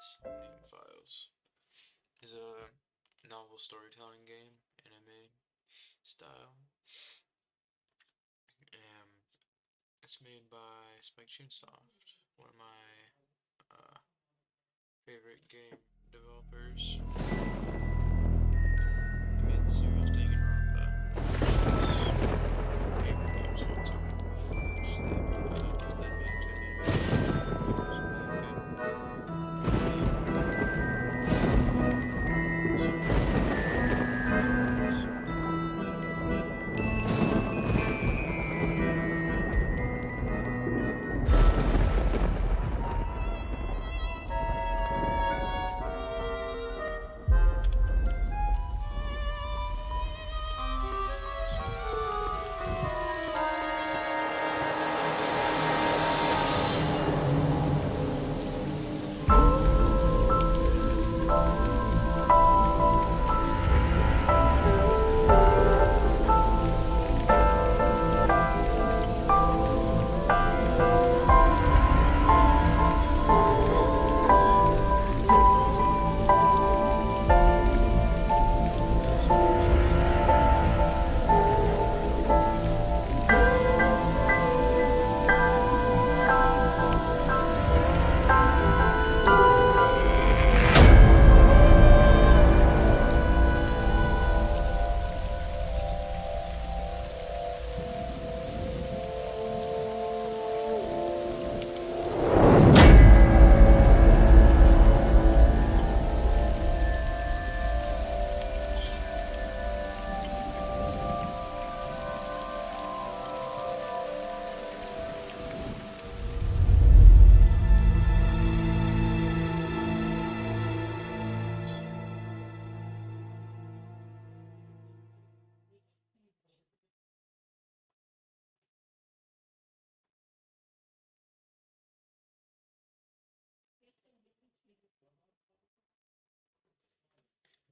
Somnium Files is a novel storytelling game, anime style. It's made by chunesoft, one of my favorite game developers. They made the series Dangonronpa. Favorite games of all time, which they've led me into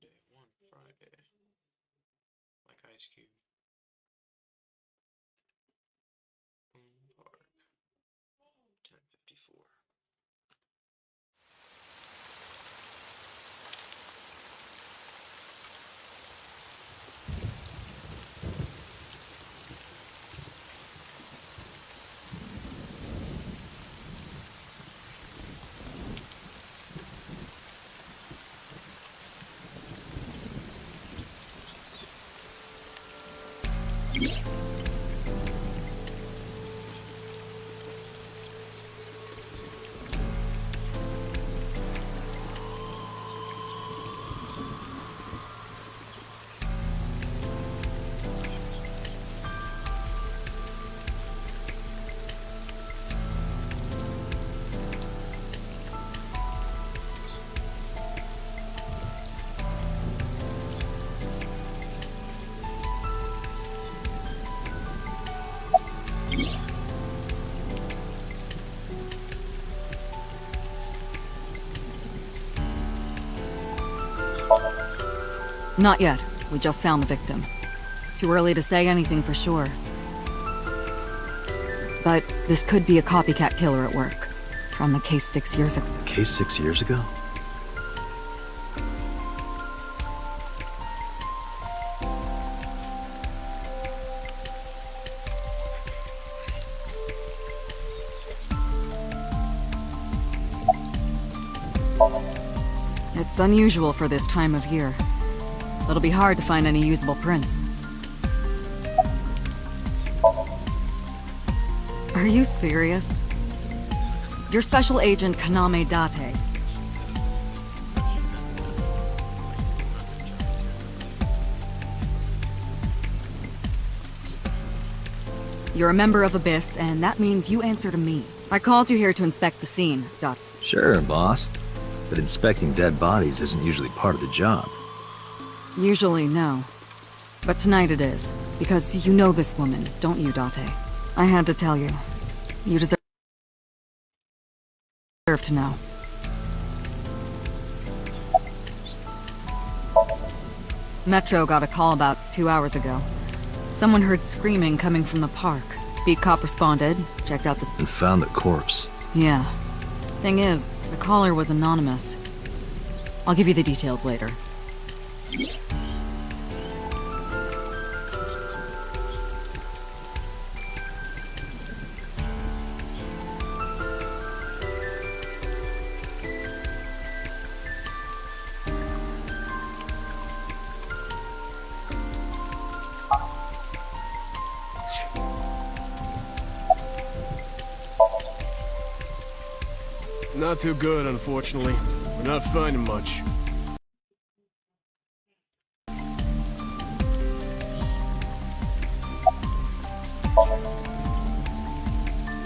Day 1, Friday. Like Ice Cube. Park. 10:54. Not yet. We just found the victim. Too early to say anything for sure. But this could be a copycat killer at work. From the case 6 years ago. Case 6 years ago? It's unusual for this time of year. It'll be hard to find any usable prints. Are you serious? You're Special Agent Kaname Date. You're a member of Abyss, and that means you answer to me. I called you here to inspect the scene, Doc. Sure, boss. But inspecting dead bodies isn't usually part of the job. Usually, no. But tonight it is. Because you know this woman, don't you, Date? I had to tell you. You deserve to know. Metro got a call about 2 hours ago. Someone heard screaming coming from the park. Beat cop responded, checked out this... And found the corpse. Yeah. Thing is, The caller was anonymous. I'll give you the details later. Not too good, unfortunately. We're not finding much.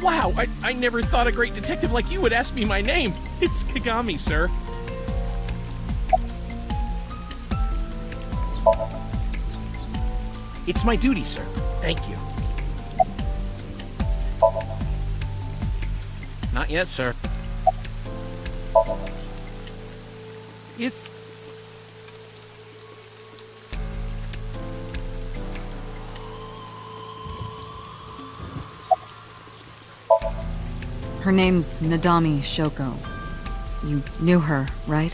Wow, I never thought a great detective like you would ask me my name. It's Kagami, sir. It's my duty, sir. Thank you. Not yet, sir. It's... Her name's Nadami Shoko. You knew her, right?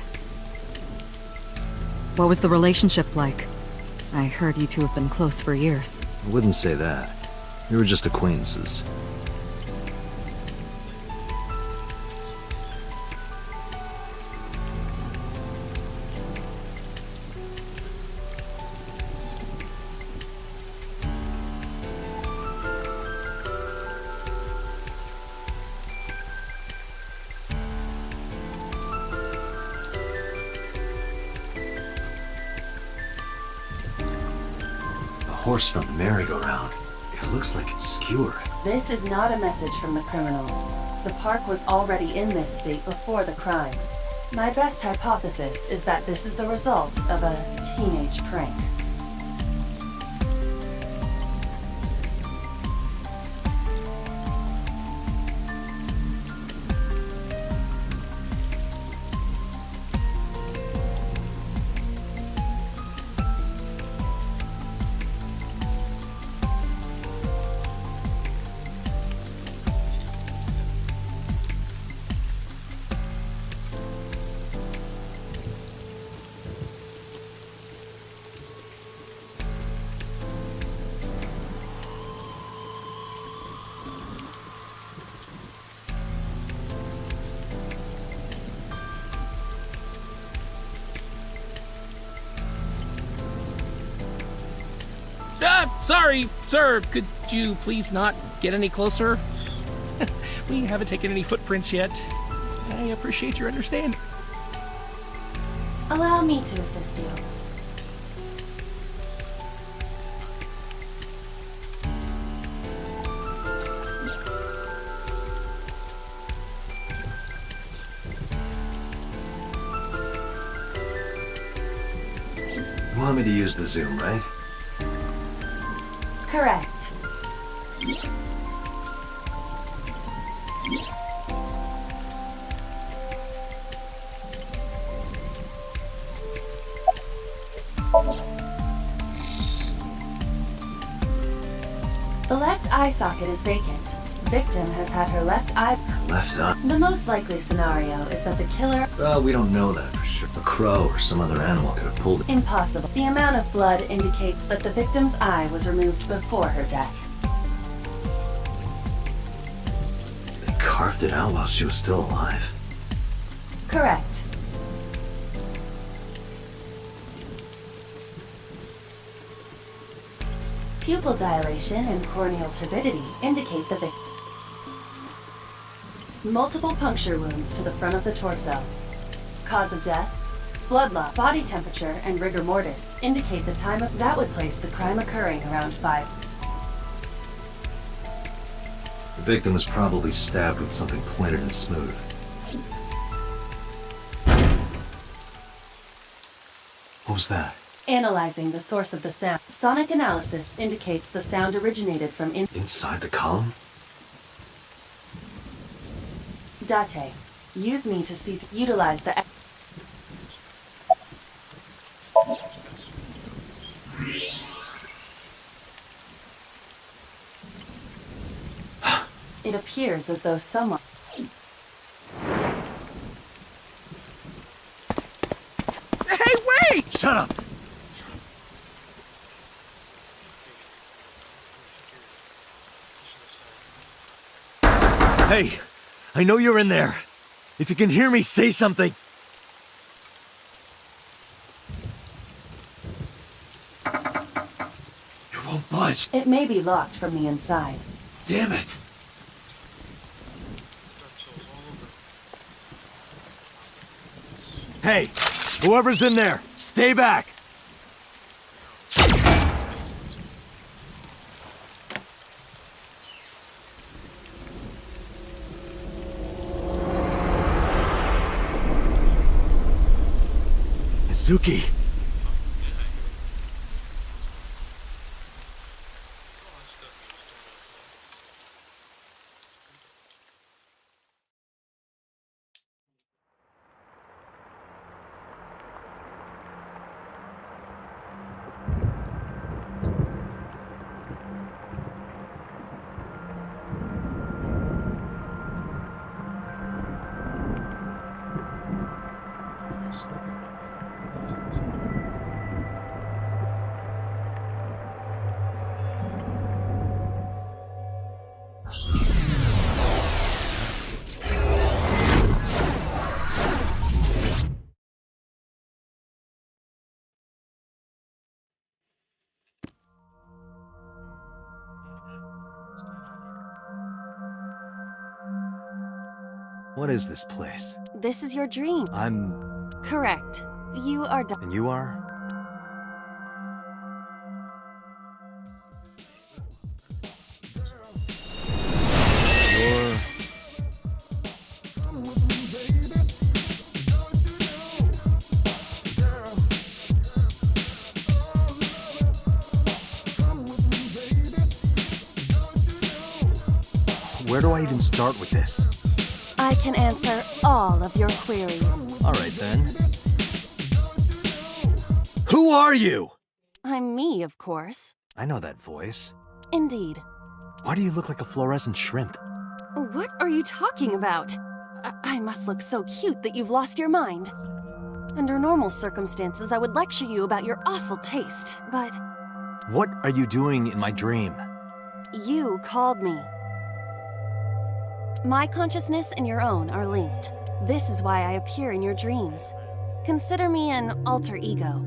What was the relationship like? I heard you two have been close for years. I wouldn't say that. We were just acquaintances. A horse from the merry-go-round. It looks like it's skewered. This is not a message from the criminal. The park was already in this state before the crime. My best hypothesis is that this is the result of a teenage prank. Sorry, sir. Could you please not get any closer? We haven't taken any footprints yet. I appreciate your understanding. Allow me to assist you. You want me to use the zoom, right? Correct. The left eye socket is vacant. Victim has had her left eye... Left eye? The most likely scenario is that the killer... Well, we don't know that for sure. A crow or some other animal could have pulled it. Impossible. The amount of blood indicates that the victim's eye was removed before her death. They carved it out while she was still alive. Correct. Pupil dilation and corneal turbidity indicate the victim. Multiple puncture wounds to the front of the torso. Cause of death, blood loss, body temperature, and rigor mortis indicate the time of... That would place the crime occurring around 5. The victim was probably stabbed with something pointed and smooth. What was that? Analyzing the source of the sound. Sonic analysis indicates the sound originated from Inside the column? Date. Use me to see... Utilize the... It appears as though someone... Shut up! Hey, I know you're in there. If you can hear me, say something. You won't budge. It may be locked from the inside. Damn it. Hey, whoever's in there, stay back. Suki. What is this place? This is your dream. I'm... Correct. You are And you are? You're... Where do I even start with this? I can answer all of your queries. All right, then. Who are you? I'm me, of course. I know that voice. Indeed. Why do you look like a fluorescent shrimp? What are you talking about? I must look so cute that you've lost your mind. Under normal circumstances, I would lecture you about your awful taste, but What are you doing in my dream? you called me. My consciousness and your own are linked. This is why I appear in your dreams. Consider me an alter ego.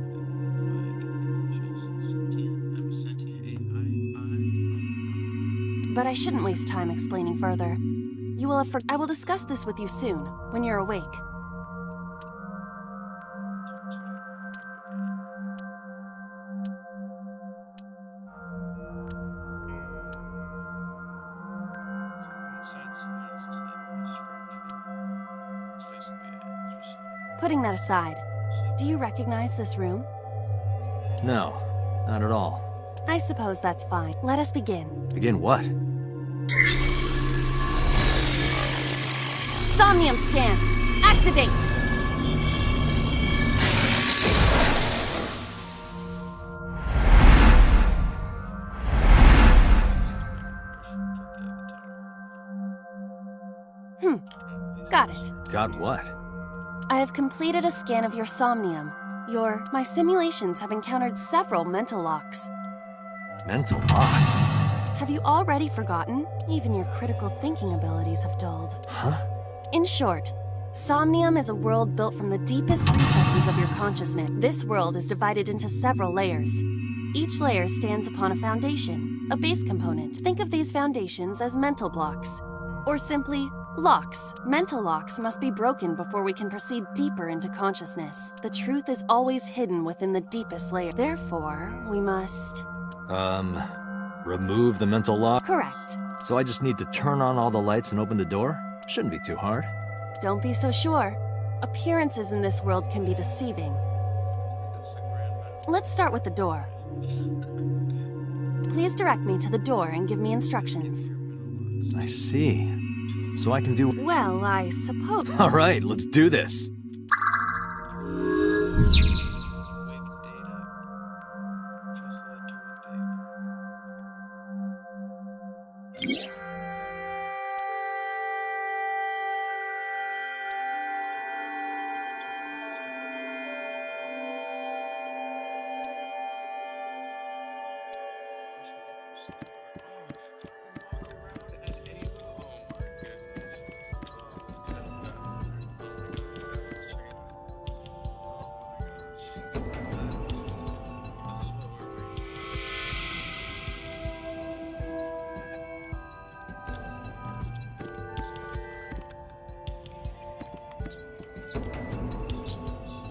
But I shouldn't waste time explaining further. You will have I will discuss this with you soon, when you're awake. Putting that aside, do you recognize this room? No, not at all. I suppose that's fine. Let us begin. Begin what? Somnium scan! Activate! Got it. Got what? I have completed a scan of your somnium. My simulations have encountered several mental locks. Mental locks? Have you already forgotten? Even your critical thinking abilities have dulled. Huh? In short, Somnium is a world built from the deepest recesses of your consciousness. This world is divided into several layers. Each layer stands upon a foundation, a base component. Think of these foundations as mental blocks, or simply locks. Mental locks must be broken before we can proceed deeper into consciousness. The truth is always hidden within the deepest layer. Therefore, we must... Remove the mental lock? Correct. So I just need to turn on all the lights and open the door? Shouldn't be too hard. Don't be so sure. Appearances in this world can be deceiving. Let's start with the door. Please direct me to the door and give me instructions. I see. So I can do... Well, I suppose... All right, let's do this.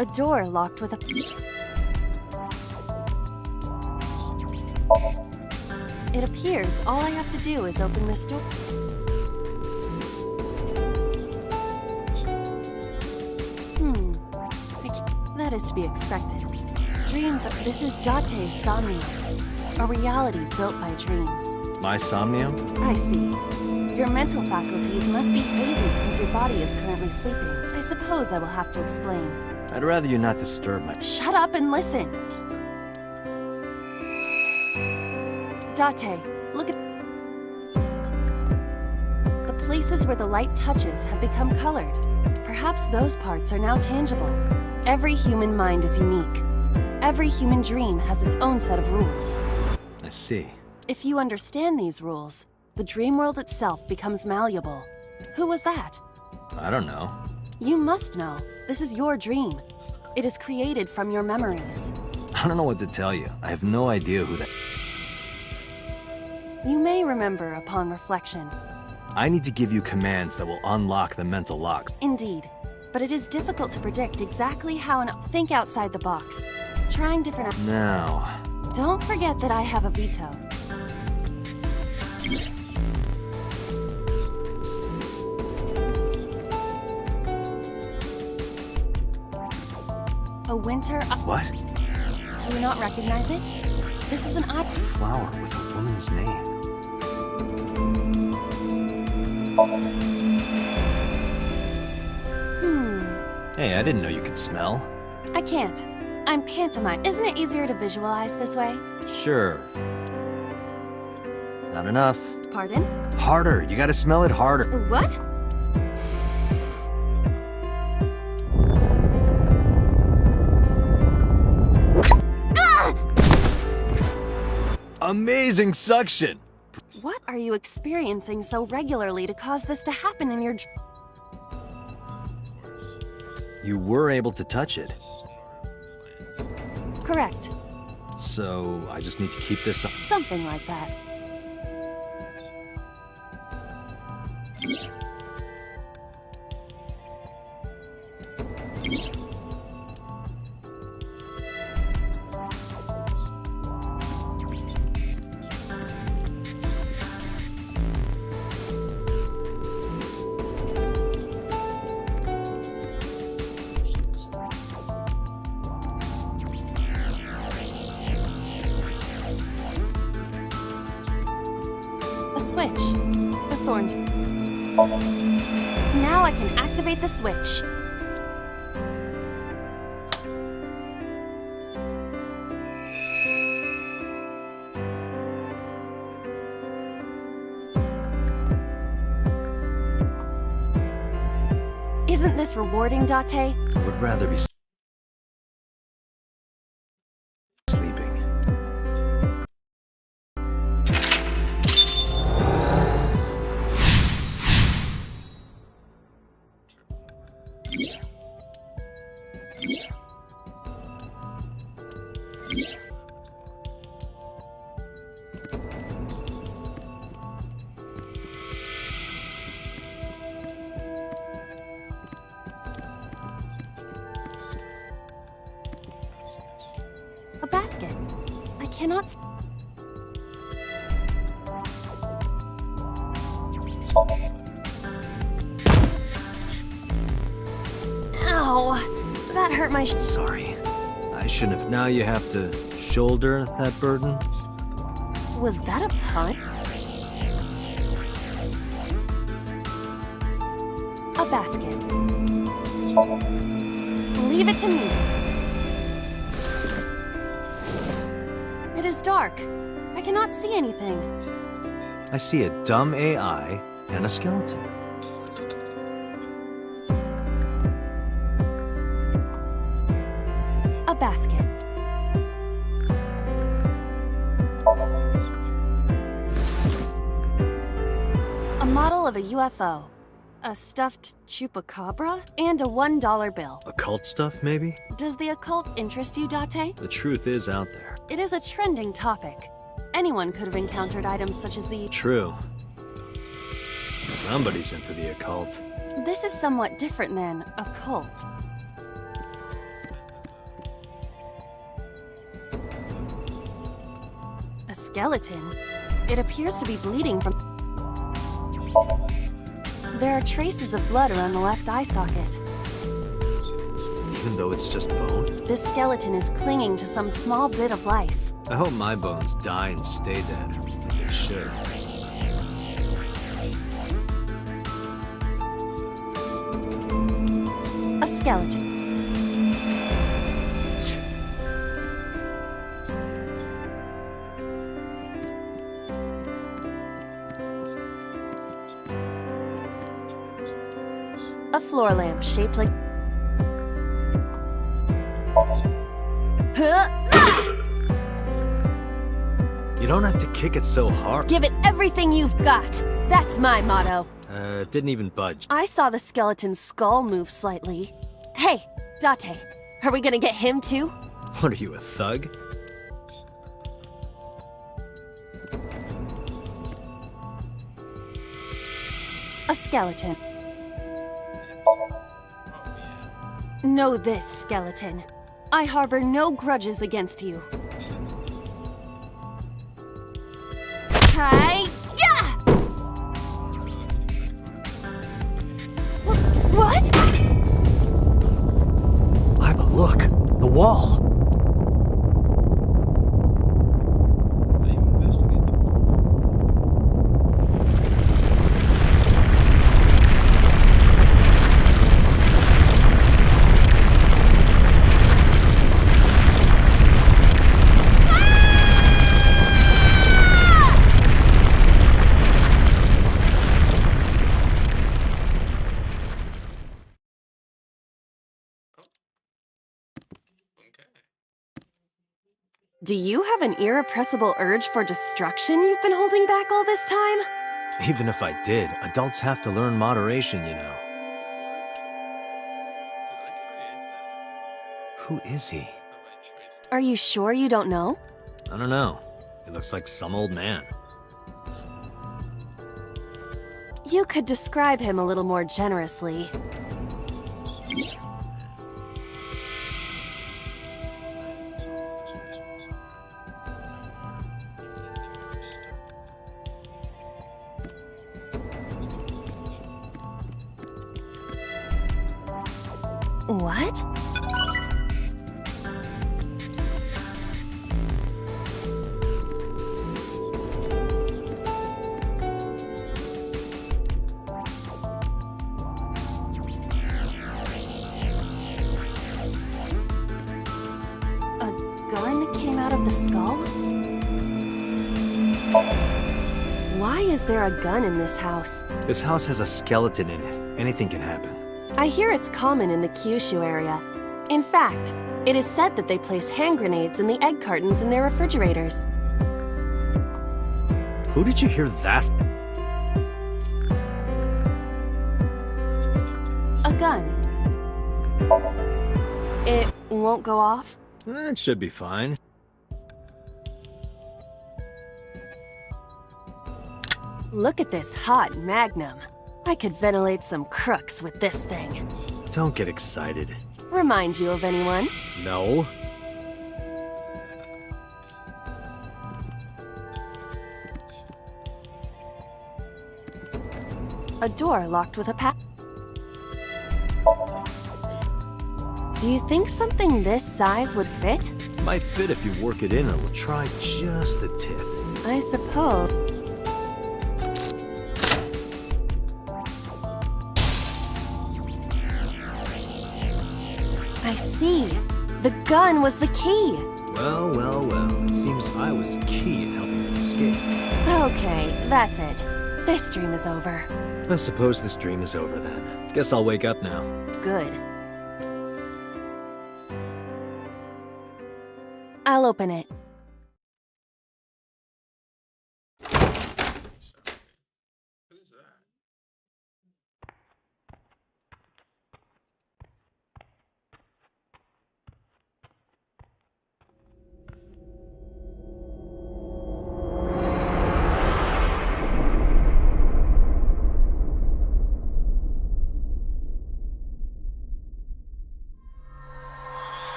A door locked with a... It appears all I have to do is open this door. That is to be expected. Dreams are... This is Date's Somnium, a reality built by dreams. My Somnium? I see. Your mental faculties must be hazy because your body is currently sleeping. I suppose I will have to explain. I'd rather you not disturb my... Shut up and listen! Date, look at... The places where the light touches have become colored. Perhaps those parts are now tangible. Every human mind is unique. Every human dream has its own set of rules. I see. If you understand these rules, the dream world itself becomes malleable. Who was that? I don't know. You must know. This is your dream. It is created from your memories. I don't know what to tell you. I have no idea who that... You may remember upon reflection. I need to give you commands that will unlock the mental lock. Indeed. But it is difficult to predict exactly how an... Think outside the box. Trying different... Now... Don't forget that I have a veto. A winter... What? Do you not recognize it? This is an A flower with a woman's name. Hey, I didn't know you could smell. I can't. I'm pantomime. Isn't it easier to visualize this way? Sure. Not enough. Pardon? Harder. You gotta smell it harder. What? Amazing suction! What are you experiencing so regularly to cause this to happen in your... You were able to touch it. Correct. So, I just need to keep this up. Something like that. Switch. The thorns. Now I can activate the switch. Isn't this rewarding, Date? Would rather be sleeping. A basket. I cannot... Ow! That hurt my... Sorry. I shouldn't have. Now you have to shoulder that burden. Was that a pun? A basket. Leave it to me. It is dark. I cannot see anything. I see a dumb AI and a skeleton. A basket. A model of a UFO. A stuffed chupacabra, and a $1 bill. Occult stuff, maybe? Does the occult interest you, Date? The truth is out there. It is a trending topic. Anyone could have encountered items such as the... True. Somebody's into the occult. This is somewhat different than occult. skeleton. It appears to be bleeding from... There are traces of blood around the left eye socket. Even though it's just bone? This skeleton is clinging to some small bit of life. I hope my bones die and stay dead. They should. A skeleton. A floor lamp shaped like... You don't have to kick it so hard. Give it everything you've got. That's my motto. It didn't even budge. I saw the skeleton's skull move slightly. Hey, Date, are we gonna get him too? What are you, a thug? A skeleton. Know this, skeleton. I harbor no grudges against you. Hi! Yeah! What? Iba, look! The wall! Do you have an irrepressible urge for destruction you've been holding back all this time? Even if I did, adults have to learn moderation, you know. Who is he? Are you sure you don't know? I don't know. He looks like some old man. You could describe him a little more generously. What? A gun came out of the skull? Why is there a gun in this house? This house has a skeleton in it. Anything can happen. I hear it's common in the Kyushu area. In fact, it is said that they place hand grenades in the egg cartons in their refrigerators. Who did you hear that? A gun. It won't go off? It should be fine. Look at this hot magnum. I could ventilate some crooks with this thing. Don't get excited. Remind you of anyone? No. A door locked with a padlock. Do you think something this size would fit? Might fit if you work it in and we'll try just the tip. I suppose. I see. The gun was the key. Well, well, well. It seems I was key in helping us escape. Okay, that's it. This dream is over. I suppose this dream is over then. Guess I'll wake up now. Good. I'll open it.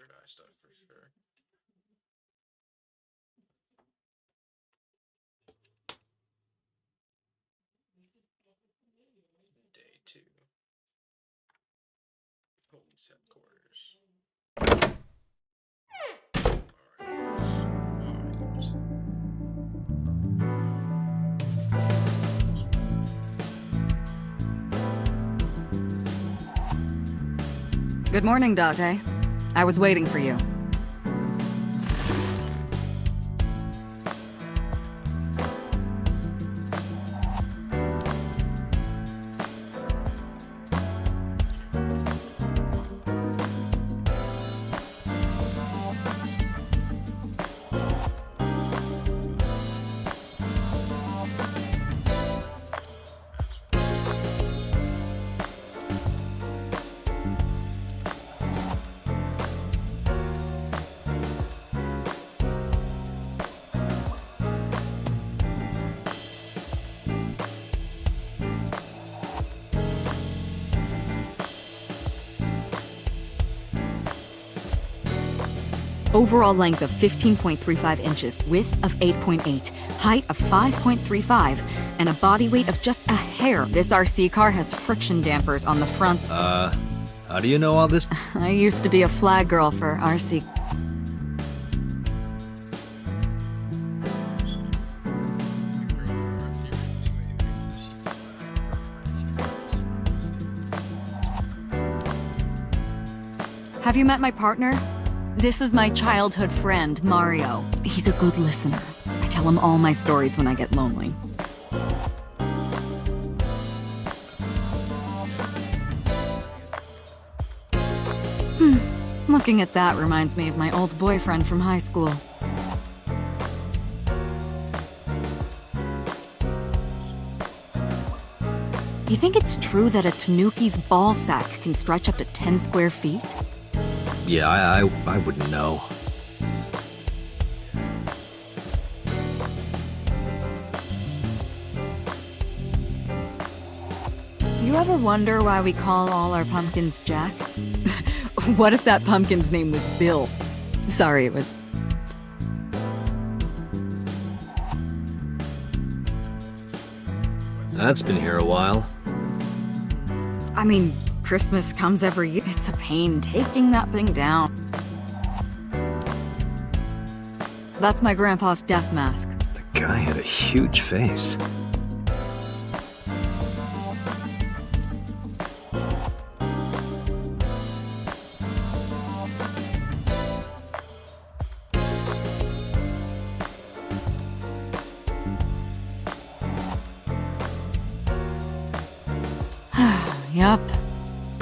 third eye stuff for sure. Day 2. Police headquarters. Good morning, Date. I was waiting for you. Overall length of 15.35 inches, width of 8.8, height of 5.35, and a body weight of just a hair. This RC car has friction dampers on the front. How do you know all this? I used to be a flag girl for RC. Have you met my partner? This is my childhood friend, Mario. He's a good listener. I tell him all my stories when I get lonely. Looking at that reminds me of my old boyfriend from high school. You think it's true that a tanuki's ball sack can stretch up to 10 square feet? Yeah, I wouldn't know. You ever wonder why we call all our pumpkins Jack? What if that pumpkin's name was Bill? Sorry, it was... That's been here a while. I mean, Christmas comes every year. It's a pain taking that thing down. That's my grandpa's death mask. The guy had a huge face. Yup.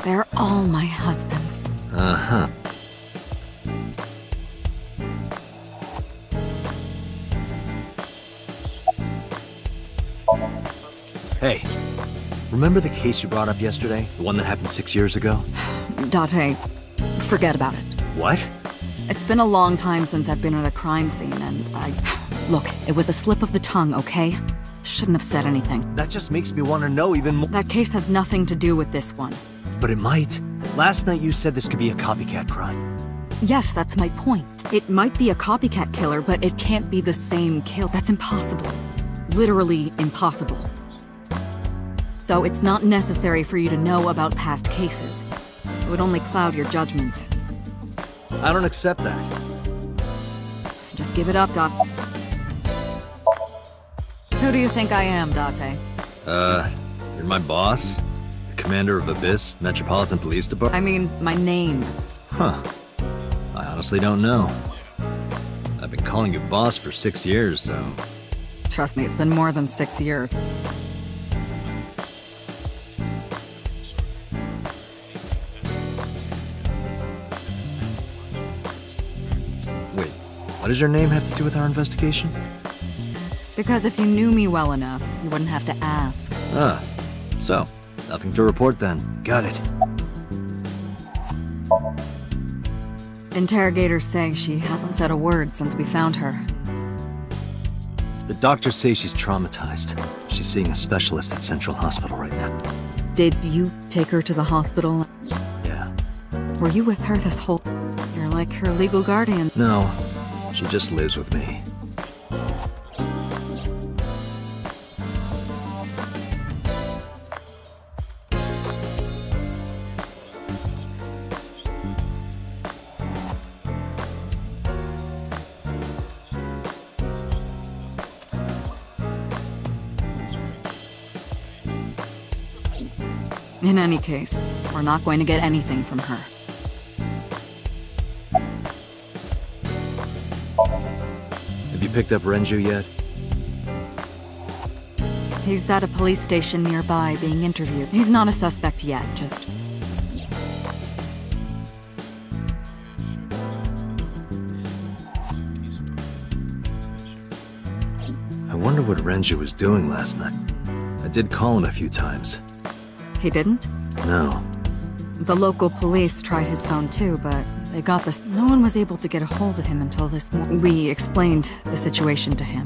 They're all my husbands. Uh-huh. Hey, remember the case you brought up yesterday? The one that happened 6 years ago? Date, forget about it. What? It's been a long time since I've been at a crime scene, and Look, it was a slip of the tongue, okay? Shouldn't have said anything. That just makes me want to know even more. That case has nothing to do with this one. But it might. Last night you said this could be a copycat crime. Yes, that's my point. It might be a copycat killer, but it can't be the same kill. That's impossible. Literally impossible. So it's not necessary for you to know about past cases. It would only cloud your judgment. I don't accept that. Just give it up, Doc. Who do you think I am, Date? You're my boss? The commander of Abyss Metropolitan Police Department? I mean, my name. Huh. I honestly don't know. I've been calling you boss for 6 years, so... Trust me, it's been more than 6 years. Wait, what does your name have to do with our investigation? Because if you knew me well enough, you wouldn't have to ask. Ah, so, nothing to report then. Got it. Interrogators say she hasn't said a word since we found her. The doctors say she's traumatized. She's seeing a specialist at Central Hospital right now. Did you take her to the hospital? Yeah. Were you with her this whole... You're like her legal guardian. No, she just lives with me. In any case, we're not going to get anything from her. Have you picked up Renju yet? He's at a police station nearby being interviewed. He's not a suspect yet, just... I wonder what Renju was doing last night. I did call him a few times. He didn't? No. The local police tried his phone too, but they got this. No one was able to get a hold of him until this morning. We explained the situation to him,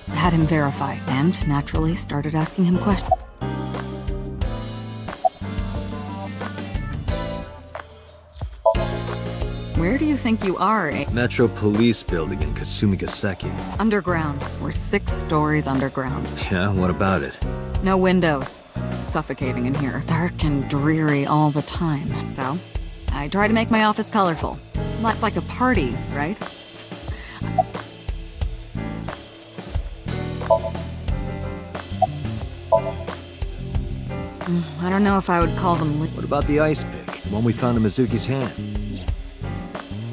had him verify, and naturally started asking him questions. Where do you think you are, eh? Metro Police Building in Kasumigaseki. Underground. We're 6 stories underground. Yeah, what about it? No windows. It's suffocating in here. Dark and dreary all the time. So, I try to make my office colorful. That's like a party, right? I don't know if I would call them... What about the ice pick? The one we found in Mizuki's hand?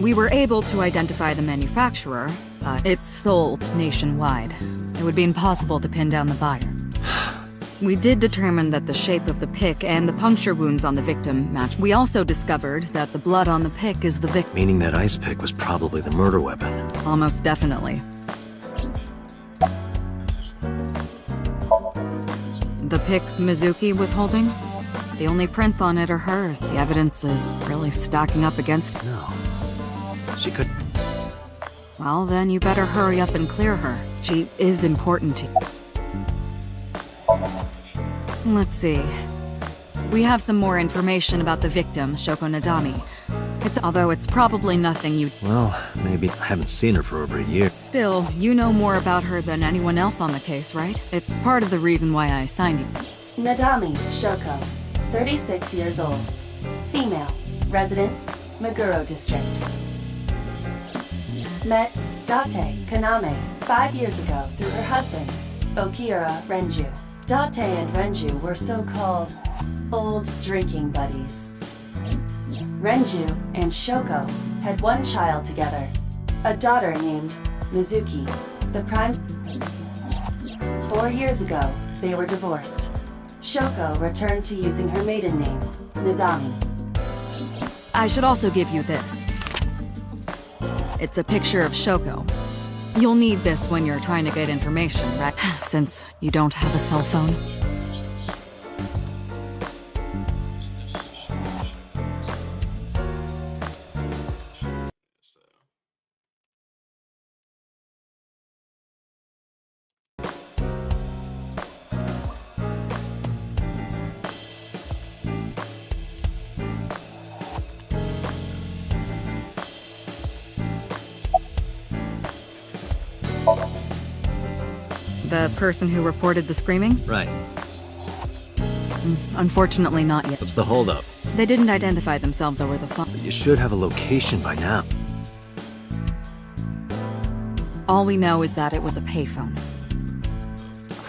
We were able to identify the manufacturer, but it's sold nationwide. It would be impossible to pin down the buyer. We did determine that the shape of the pick and the puncture wounds on the victim match. We also discovered that the blood on the pick is the victim. Meaning that ice pick was probably the murder weapon. Almost definitely. The pick Mizuki was holding? The only prints on it are hers. The evidence is really stacking up against... No. She could... Well, then you better hurry up and clear her. She is important to you. Let's see. We have some more information about the victim, Shoko Nadami. Although it's probably nothing you... Well, maybe. I haven't seen her for over a year. Still, you know more about her than anyone else on the case, right? It's part of the reason why I assigned you. Nadami Shoko, 36 years old. Female. Residence, Meguro District. Met Date Kaname 5 years ago through her husband, Okira Renju. Date and Renju were so-called old drinking buddies. Renju and Shoko had one child together, a daughter named Mizuki. The prime... 4 years ago, they were divorced. Shoko returned to using her maiden name, Nadami. I should also give you this. It's a picture of Shoko. You'll need this when you're trying to get information, right? Since you don't have a cell phone. The person who reported the screaming? Right. Unfortunately not yet. What's the holdup? They didn't identify themselves over the phone. But you should have a location by now. All we know is that it was a payphone.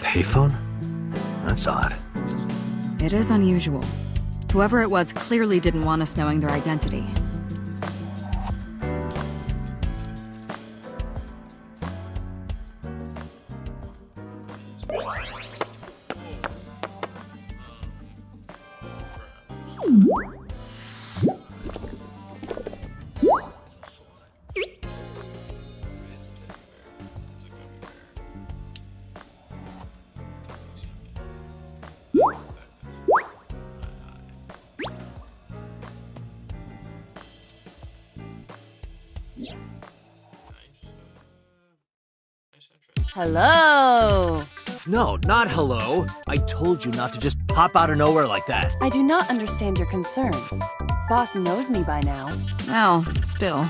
Payphone? That's odd. It is unusual. Whoever it was clearly didn't want us knowing their identity. Hello! No, not hello. I told you not to just pop out of nowhere like that. I do not understand your concern. Boss knows me by now. Oh, still.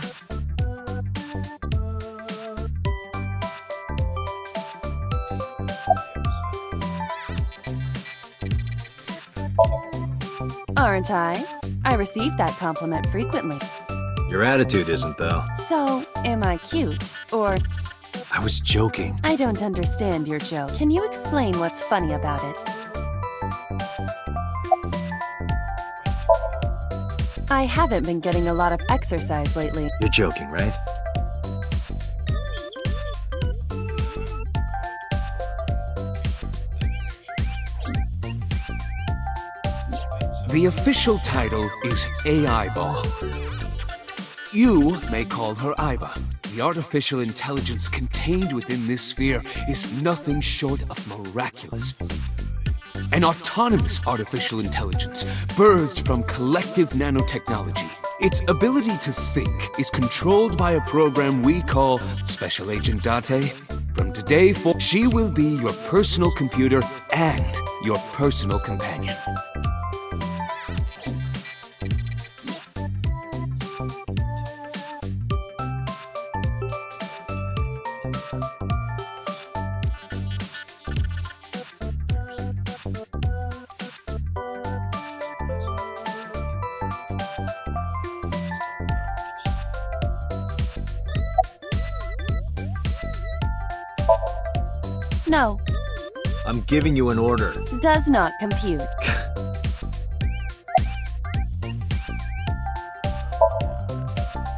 Aren't I? I receive that compliment frequently. Your attitude isn't, though. So, am I cute? Or I was joking. I don't understand your joke. Can you explain what's funny about it? I haven't been getting a lot of exercise lately. You're joking, right? The official title is AI Ball. You may call her Aiba. The artificial intelligence contained within this sphere is nothing short of miraculous. An autonomous artificial intelligence birthed from collective nanotechnology. Its ability to think is controlled by a program we call Special Agent Date. From today forward, she will be your personal computer and your personal companion. No, I'm giving you an order. does not compute.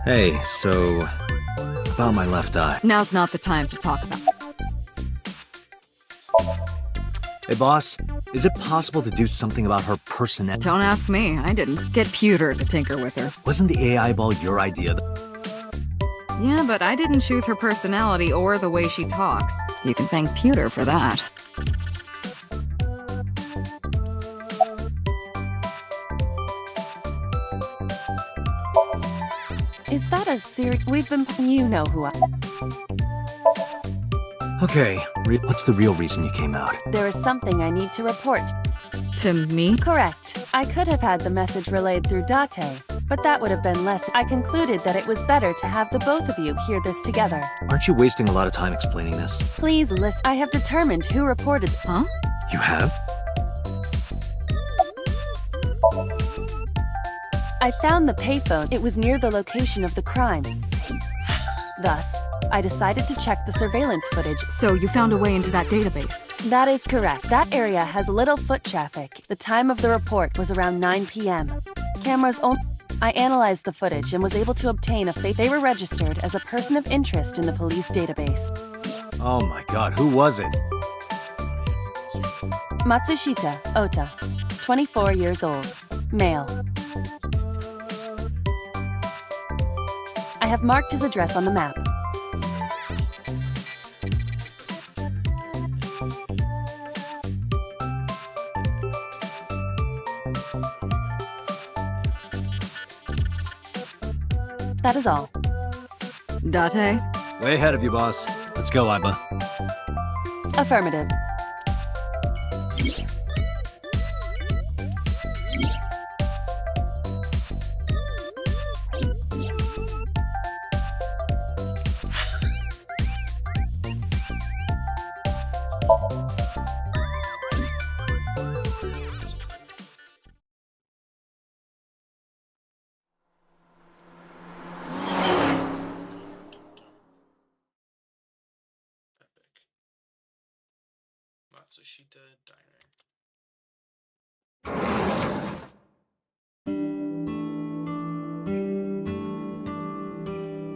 Hey, so... about my left eye. Now's not the time to talk about. Hey, boss, is it possible to do something about her personality? Don't ask me. I didn't. Get Pewter to tinker with her. Wasn't the AI ball your idea? Yeah, but I didn't choose her personality or the way she talks. You can thank Pewter for that. Is that a serious? We've been. You know who I. Okay, what's the real reason you came out? There is something I need to report. To me? Correct. I could have had the message relayed through Date, but that would have been less. I concluded that it was better to have the both of you hear this together. Aren't you wasting a lot of time explaining this? Please listen. I have determined who reported. Huh? You have? I found the payphone. It was near the location of the crime. Thus, I decided to check the surveillance footage. So you found a way into that database. That is correct. That area has little foot traffic. The time of the report was around 9 p.m. Cameras only. I analyzed the footage and was able to obtain a fake. They were registered as a person of interest in the police database. Oh my god, who was it? Matsushita Ota, 24 years old, male. I have marked his address on the map. That is all. Date? Way ahead of you, boss. Let's go, Aiba. Affirmative. Epic. Matsushita Diner.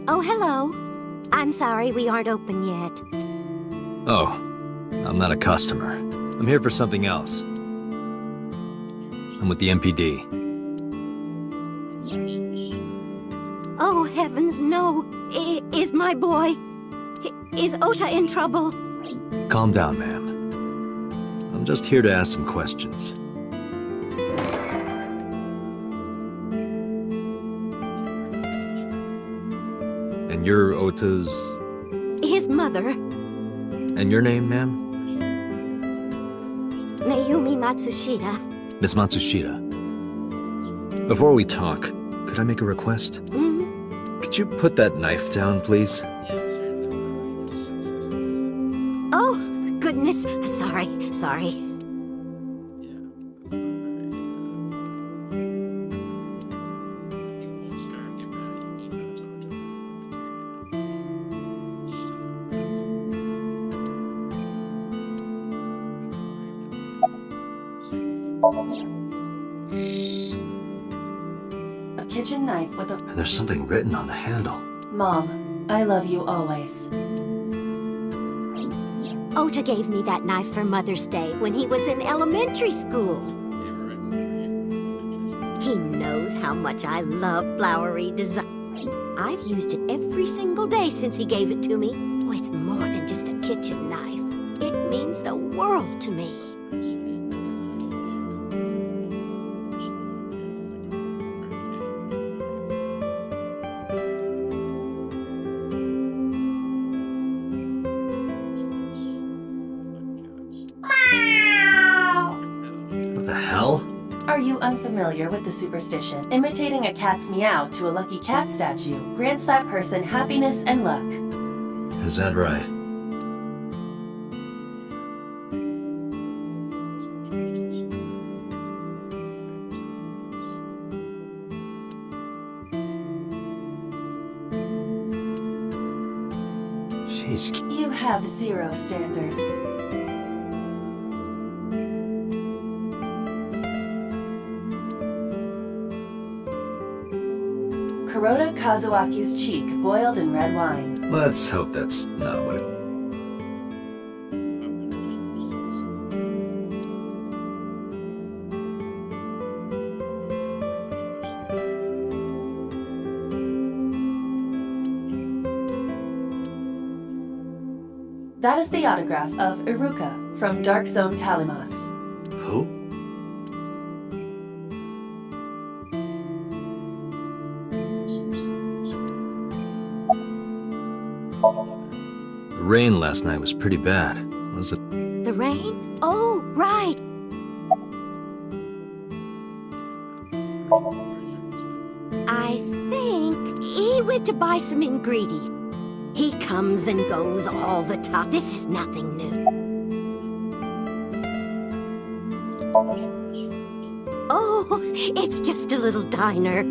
Oh, hello. I'm sorry we aren't open yet. Oh, I'm not a customer. I'm here for something else. I'm with the MPD. Oh, heavens, no. Is my boy... Is Ota in trouble? Calm down, ma'am. I'm just here to ask some questions. And you're Ota's... His mother, And your name, ma'am? Mayumi Matsushita. Miss Matsushita. Before we talk, could I make a request? Could you put that knife down, please? Oh, goodness. Sorry. A kitchen knife with a... And there's something written on the handle. Mom, I love you always. Ota gave me that knife for Mother's Day when he was in elementary school. He knows how much I love flowery design. I've used it every single day since he gave it to me. Oh, it's more than just a kitchen knife. It means the world to me. What the hell? Are you unfamiliar with the superstition? Imitating a cat's meow to a lucky cat statue grants that person happiness and luck. Is that right? Jeez. You have zero standards. Kuroda Kazuaki's cheek boiled in red wine. Let's hope that's not what it... That is the autograph of Iruka from Dark Zone Kalimas. Who? The rain last night was pretty bad, was it? The rain? Oh, right. I think he went to buy some ingredients. He comes and goes all the time. This is nothing new. Oh, it's just a little diner.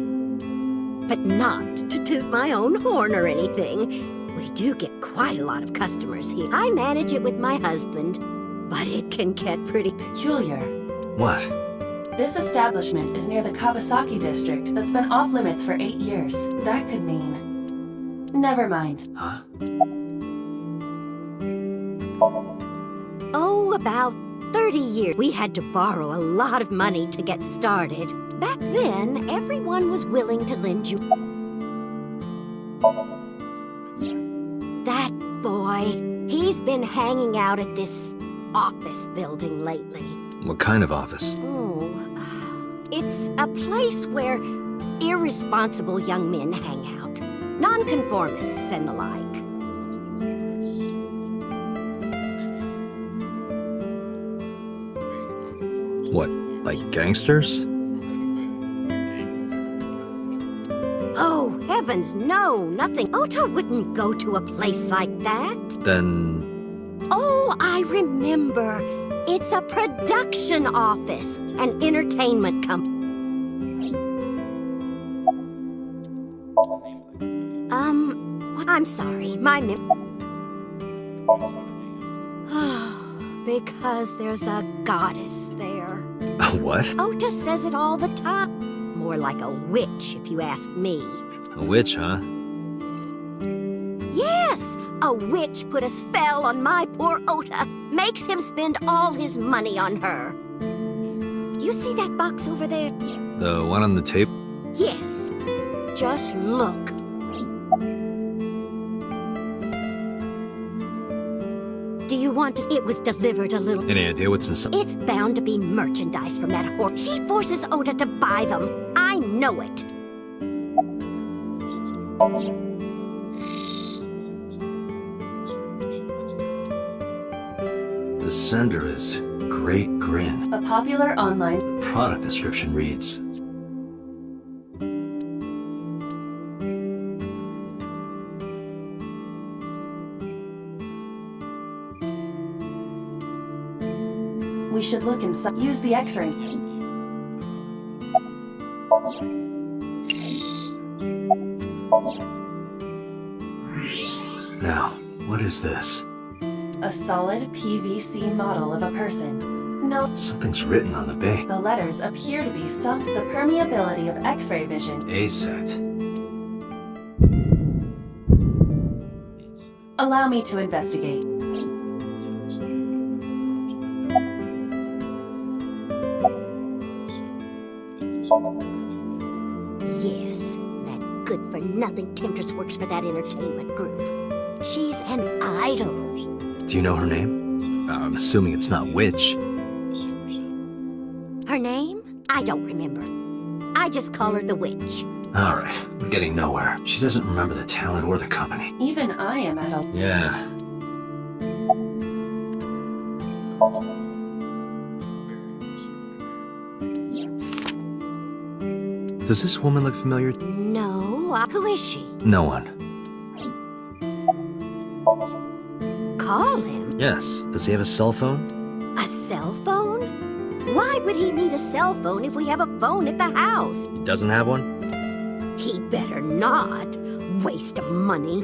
But not to toot my own horn or anything. We do get quite a lot of customers here. I manage it with my husband, but it can get pretty Peculiar. What? This establishment is near the Kawasaki district that's been off limits for 8 years. That could mean... Never mind. Huh? Oh, about 30 years. We had to borrow a lot of money to get started. Back then, everyone was willing to lend you. That boy, he's been hanging out at this office building lately. What kind of office? Oh, it's a place where irresponsible young men hang out. Nonconformists and the like. What, like gangsters? Oh, heavens, no, nothing. Ota wouldn't go to a place like that. Then... Oh, I remember. It's a production office, an entertainment company. I'm sorry, my because there's a goddess there. What? Ota says it all the time. More like a witch, if you ask me. A witch, huh? Yes, a witch put a spell on my poor Ota. Makes him spend all his money on her. You see that box over there? The one on the table? Yes. Just look. Do you want to... It was delivered a little... Any idea what's inside? It's bound to be merchandise from that whore. She forces Ota to buy them. I know it. The sender is Great Grin. A popular online... Product description reads, We should look inside. Use the X-ray. Now, what is this? A solid PVC model of a person. No, Something's written on the base. the letters appear to be the permeability of X-ray vision. A set. Allow me to investigate. Yes, that good-for-nothing temptress works for that entertainment group. She's an idol. Do you know her name? I'm assuming it's not Witch. Her name? I don't remember. I just call her the Witch. Alright, we're getting nowhere. She doesn't remember the talent or the company. Even I am at a... Yeah. Does this woman look familiar? No, who is she? No one. Call him? Yes. Does he have a cell phone? A cell phone? Why would he need a cell phone if we have a phone at the house? He doesn't have one? He better not. Waste of money.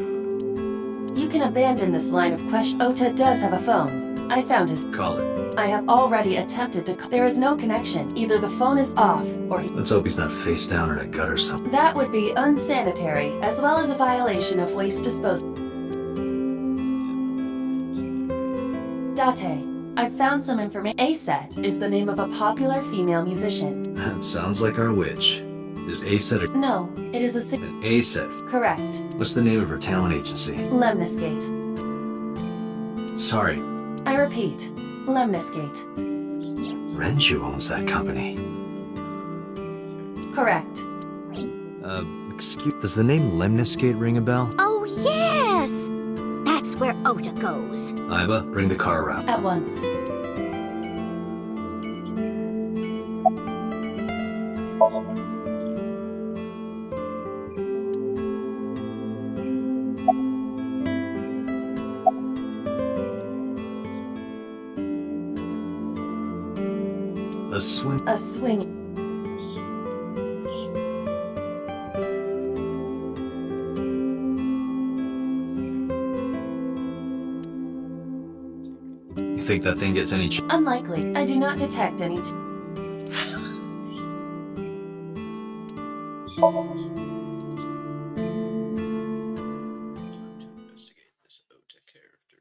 You can abandon this line of question. Ota does have a phone. I found his... Call it. I have already attempted to... There is no connection. Either the phone is off, or he... Let's hope he's not face down in a gut or something. That would be unsanitary, as well as a violation of waste disposal. Date, I found some information. A-Set is the name of a popular female musician. That sounds like our witch. Is A-Set a... No, it is a... An A-Set. Correct. What's the name of her talent agency? Lemniscate. Sorry. I repeat, Lemniscate. Renju owns that company. Correct. Excuse... Does the name Lemniscate ring a bell? Oh, yes! That's where Ota goes. Iba, bring the car around. At once. A swing... A swing. You think that thing gets any... Unlikely. I do not detect any... Time to investigate this Ota character.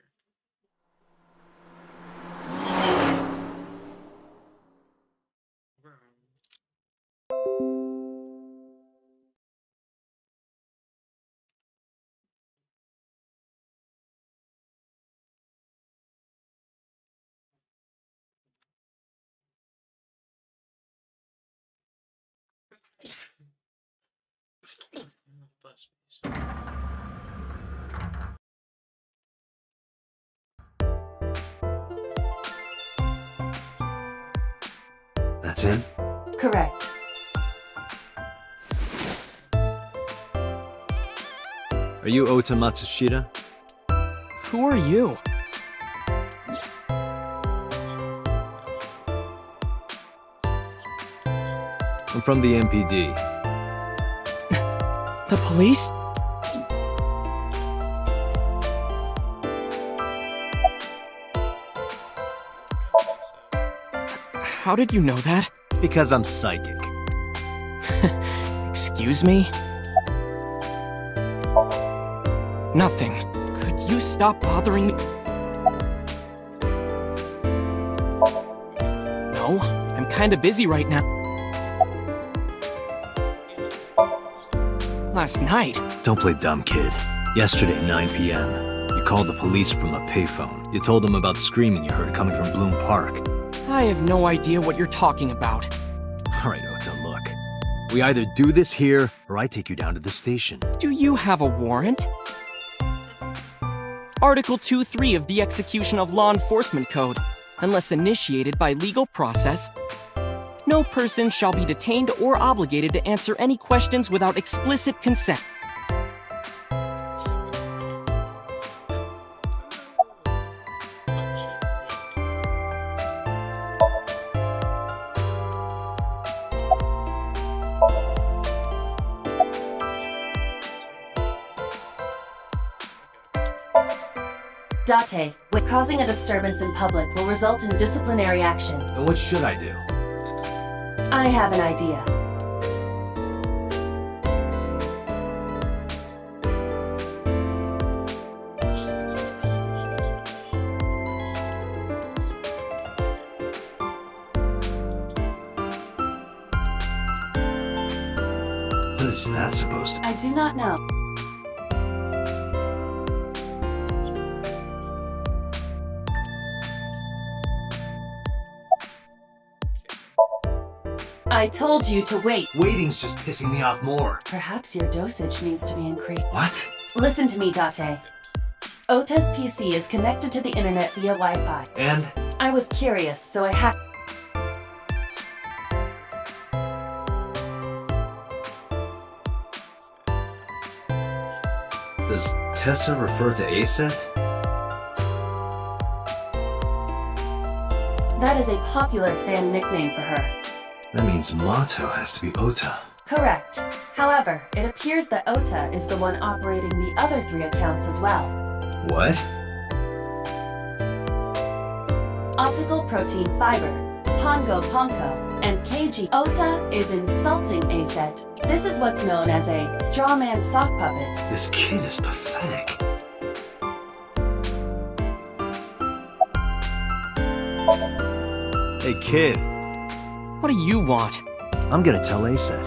Bless me. That's him? Correct. Are you Ota Matsushita? Who are you? I'm from the MPD. The police? How did you know that? Because I'm psychic. Excuse me? Nothing. Could you stop bothering me? No, I'm kinda busy right now. Last night? Don't play dumb, kid. Yesterday, 9 p.m., you called the police from a payphone. You told them about screaming you heard coming from Bloom Park. I have no idea what you're talking about. Alright, Ota, look. We either do this here, or I take you down to the station. Do you have a warrant? Article 2.3 of the Execution of Law Enforcement Code. Unless initiated by legal process, no person shall be detained or obligated to answer any questions without explicit consent. Date, with causing a disturbance in public will result in disciplinary action. And what should I do? I have an idea. What is that supposed to I do not know. I told you to wait. Waiting's just pissing me off more. Perhaps your dosage needs to be increased. What? Listen to me, Date. Ota's PC is connected to the internet via Wi-Fi. And? I was curious, so I hacked. Does Tessa refer to Aset? That is a popular fan nickname for her. That means Mato has to be Ota. Correct. However, it appears that Ota is the one operating the other 3 accounts as well. What? Optical protein fiber, Pongo Ponko, and KG. Ota is insulting Aset. This is what's known as a strawman sock puppet. This kid is pathetic. Hey kid, What do you want? I'm gonna tell Aset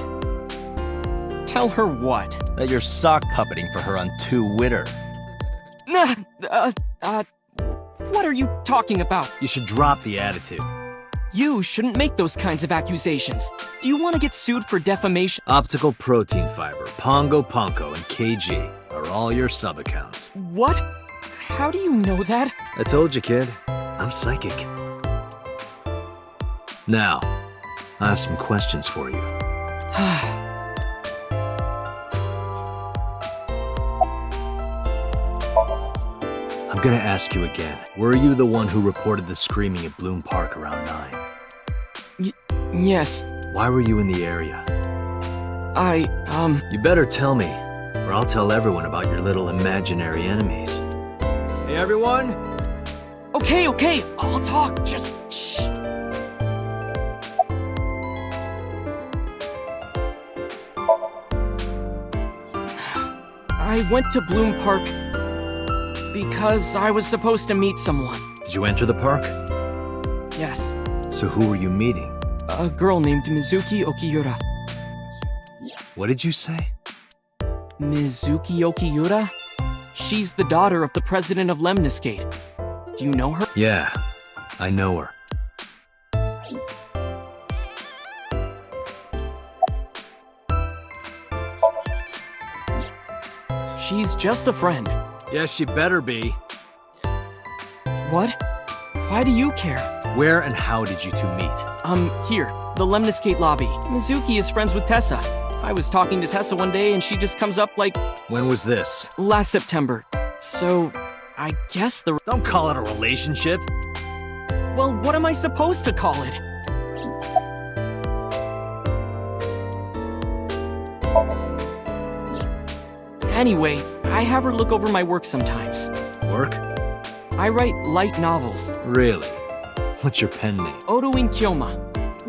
Tell her what? that you're sock puppeting for her on Twitter. Nah, what are you talking about? You should drop the attitude. You shouldn't make those kinds of accusations. Do you want to get sued for defamation? Optical protein fiber, Pongo Ponko, and KG are all your sub-accounts. What? How do you know that? I told you, kid. I'm psychic. Now, I have some questions for you. I'm gonna ask you again. Were you the one who reported the screaming at Bloom Park around 9? Yes. Why were you in the area? I, You better tell me, or I'll tell everyone about your little imaginary enemies. Hey, everyone! Okay, I'll talk. Just shh. I went to Bloom Park because I was supposed to meet someone. Did you enter the park? Yes. So who were you meeting? A girl named Mizuki Okiura. What did you say? Mizuki Okiura? She's the daughter of the president of Lemniscate. Do you know her? Yeah, I know her. She's just a friend. Yes, she better be. What? Why do you care? Where and how did you two meet? Here, the Lemniscate lobby. Mizuki is friends with Tessa. I was talking to Tessa one day and she just comes up like... When was this? Last September. So, I guess the... Don't call it a relationship. Well, what am I supposed to call it? Anyway, I have her look over my work sometimes. Work? I write light novels. Really? What's your pen name? Odo in Kyoma.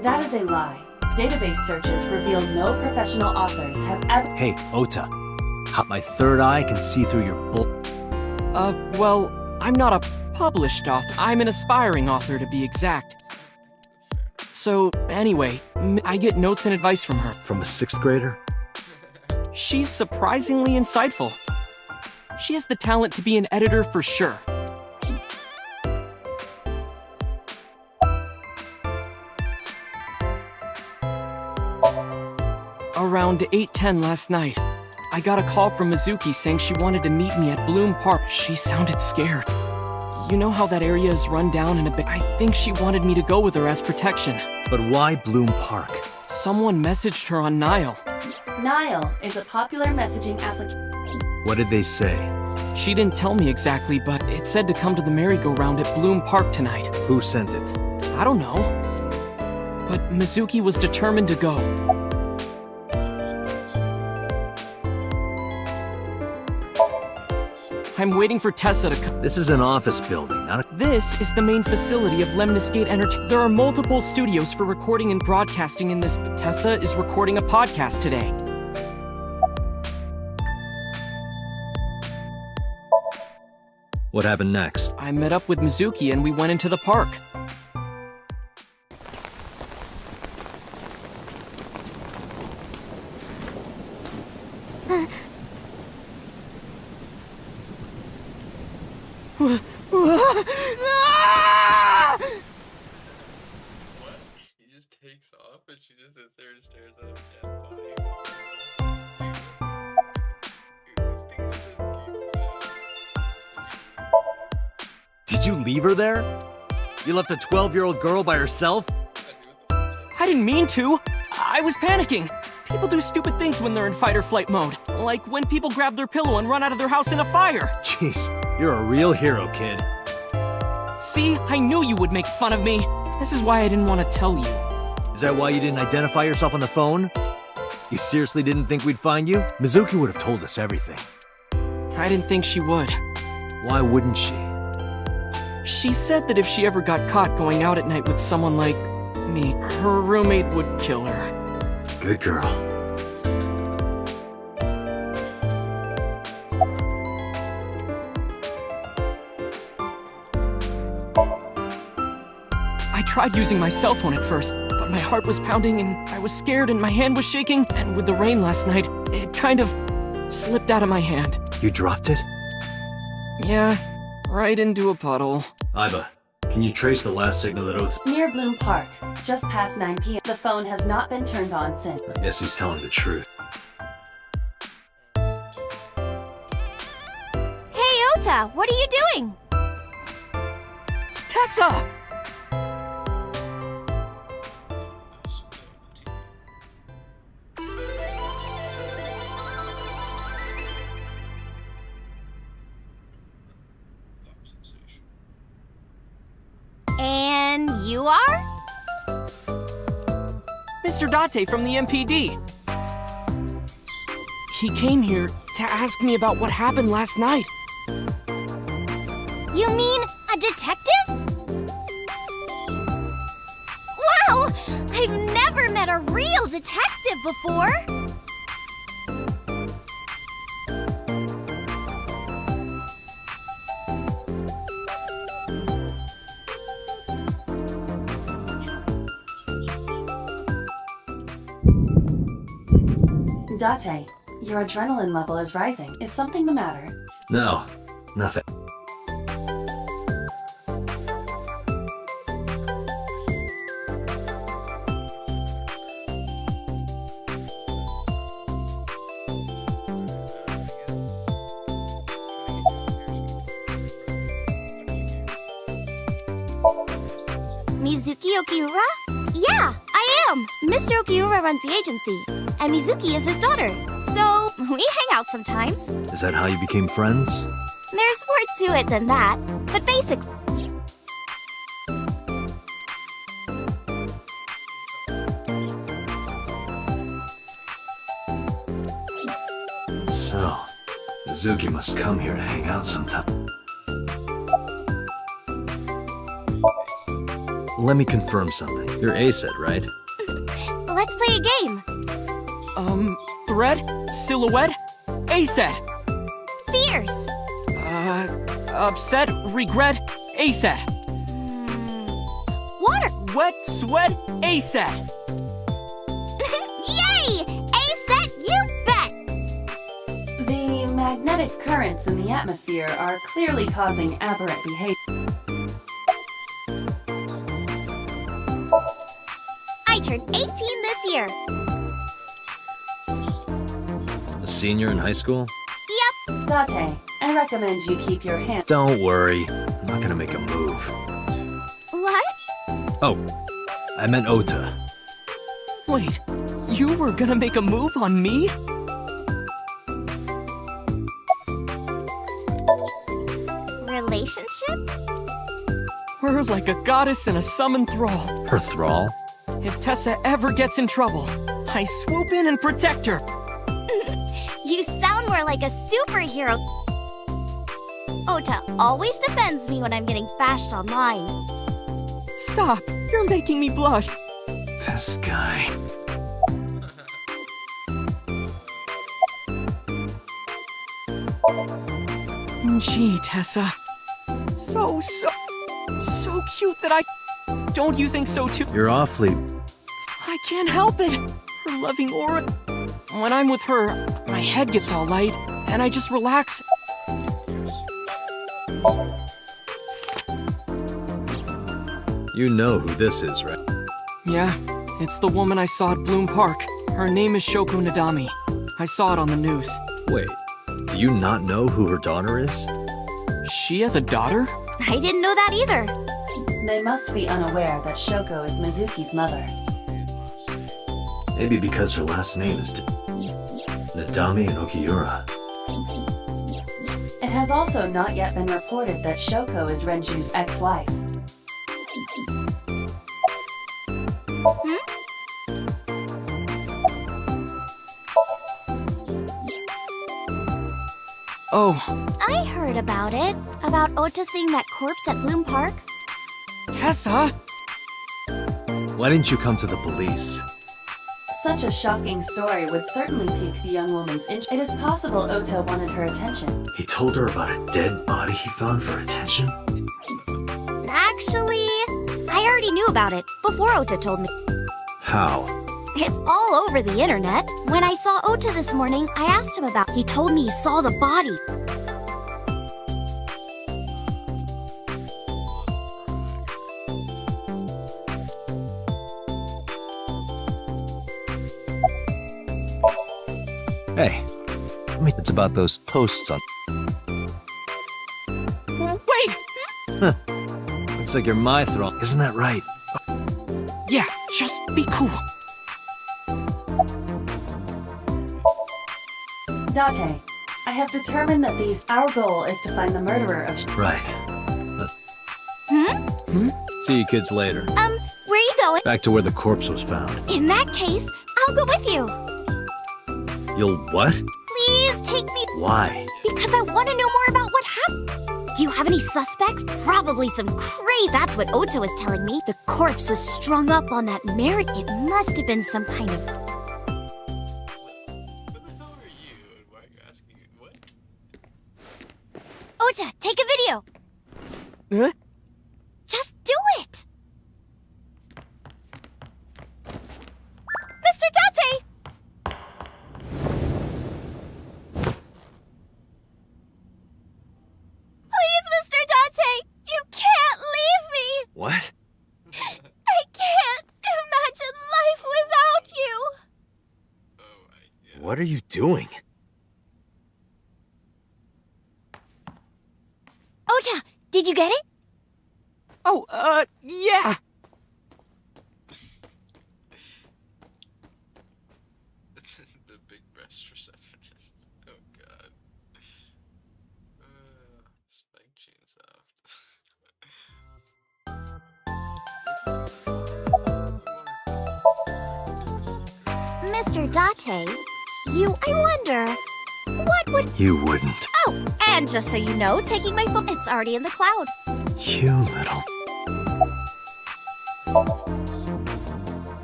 That is a lie. Database searches reveal no professional authors have ever... Hey, Ota. My third eye can see through your bull... Well, I'm not a published author. I'm an aspiring author, to be exact. So, anyway, I get notes and advice from her. From a 6th grader? She's surprisingly insightful. She has the talent to be an editor for sure. Around 8:10 last night, I got a call from Mizuki saying she wanted to meet me at Bloom Park. She sounded scared. You know how that area is run down and a bit. I think she wanted me to go with her as protection. But why Bloom Park? Someone messaged her on Nile. Nile is a popular messaging application. What did they say? She didn't tell me exactly, but it said to come to the merry-go-round at Bloom Park tonight. Who sent it? I don't know. But Mizuki was determined to go. I'm waiting for Tessa to come. This is an office building, not a... This is the main facility of Lemniscate Entertainment. There are multiple studios for recording and broadcasting in this. Tessa is recording a podcast today. What happened next? I met up with Mizuki and we went into the park. He just takes off and she just sits there and stares at his dead body. Did you leave her there? You left a 12-year-old girl by herself? I didn't mean to. I was panicking. People do stupid things when they're in fight or flight mode. Like when people grab their pillow and run out of their house in a fire. Jeez, you're a real hero, kid. See, I knew you would make fun of me. This is why I didn't want to tell you. Is that why you didn't identify yourself on the phone? You seriously didn't think we'd find you? Mizuki would have told us everything. I didn't think she would. Why wouldn't she? She said that if she ever got caught going out at night with someone like me, her roommate would kill her. Good girl. I tried using my cell phone at first, but my heart was pounding and I was scared and my hand was shaking, and with the rain last night, it kind of slipped out of my hand. You dropped it? Yeah, right into a puddle. Aiba, can you trace the last signal that Ota... Near Bloom Park, just past 9 p.m. The phone has not been turned on since. I guess he's telling the truth. Hey, Ota, what are you doing? Tessa! And you are? Mr. Date from the MPD. He came here to ask me about what happened last night. You mean a detective? Wow! I've never met a real detective before! Date, your adrenaline level is rising. Is something the matter? No, nothing. Mizuki Okiura? Yeah, I am! Mr. Okiura runs the agency, and Mizuki is his daughter. So, we hang out sometimes. Is that how you became friends? There's more to it than that, but basically... So, Mizuki must come here to hang out sometime. Let me confirm something. You're ASET, right? Let's play a game. Thread? Silhouette? ASET! Fierce! Upset? Regret? ASET! Water! Wet? Sweat? ASET! Yay! ASET, you bet! The magnetic currents in the atmosphere are clearly causing aberrant behavior. I turned 18 this year. A senior in high school? Yep. Date, I recommend you keep your hands... Don't worry. I'm not gonna make a move. What? Oh, I meant Ota. Wait, you were gonna make a move on me? Relationship? We're like a goddess and a summoned thrall. Her thrall? If Tessa ever gets in trouble, I swoop in and protect her. You sound more like a superhero. Ota always defends me when I'm getting bashed online. Stop! You're making me blush. This guy. Gee, Tessa. So cute that I... Don't you think so too? You're awfully... I can't help it. Her loving aura. When I'm with her, my head gets all light, and I just relax. You know who this is, right? Yeah, it's the woman I saw at Bloom Park. Her name is Shoko Nadami. I saw it on the news. Wait, do you not know who her daughter is? She has a daughter? I didn't know that either. They must be unaware that Shoko is Mizuki's mother. Maybe because her last name is Nadami and Okiura. It has also not yet been reported that Shoko is Renju's ex-wife. Oh, I heard about it. About Ota seeing that corpse at Bloom Park. Tessa! Why didn't you come to the police? Such a shocking story would certainly pique the young woman's interest. It is possible Ota wanted her attention. He told her about a dead body he found for attention? Actually, I already knew about it before Ota told me. How? It's all over the internet. When I saw Ota this morning, I asked him about it. He told me he saw the body. Hey, it's about those posts on... Wait! Huh. Looks like you're my throne. Isn't that right? Yeah, just be cool. Date, I have determined that our goal is to find the murderer of Right. See you kids later. Where are you going? Back to where the corpse was found. In that case, I'll go with you. You'll what? Please take me. Why? Because I want to know more about what happened. Do you have any suspects? Probably some crazy. That's what Ota was telling me. The corpse was strung up on that merit. It must have been some kind of... Who the hell are you? And why are you asking me what? Ota, take a video. Huh? Just do it. Mr. Date! Please, Mr. Date! You can't leave me! What? I can't imagine life without you! Oh my god. What are you doing? Ota, did you get it? Oh, yeah! The big breast receptionist. Oh god. Spike chunesoft. Mr. Date, I wonder, what would... You wouldn't. Oh, and just so you know, taking my phone, it's already in the cloud. You little...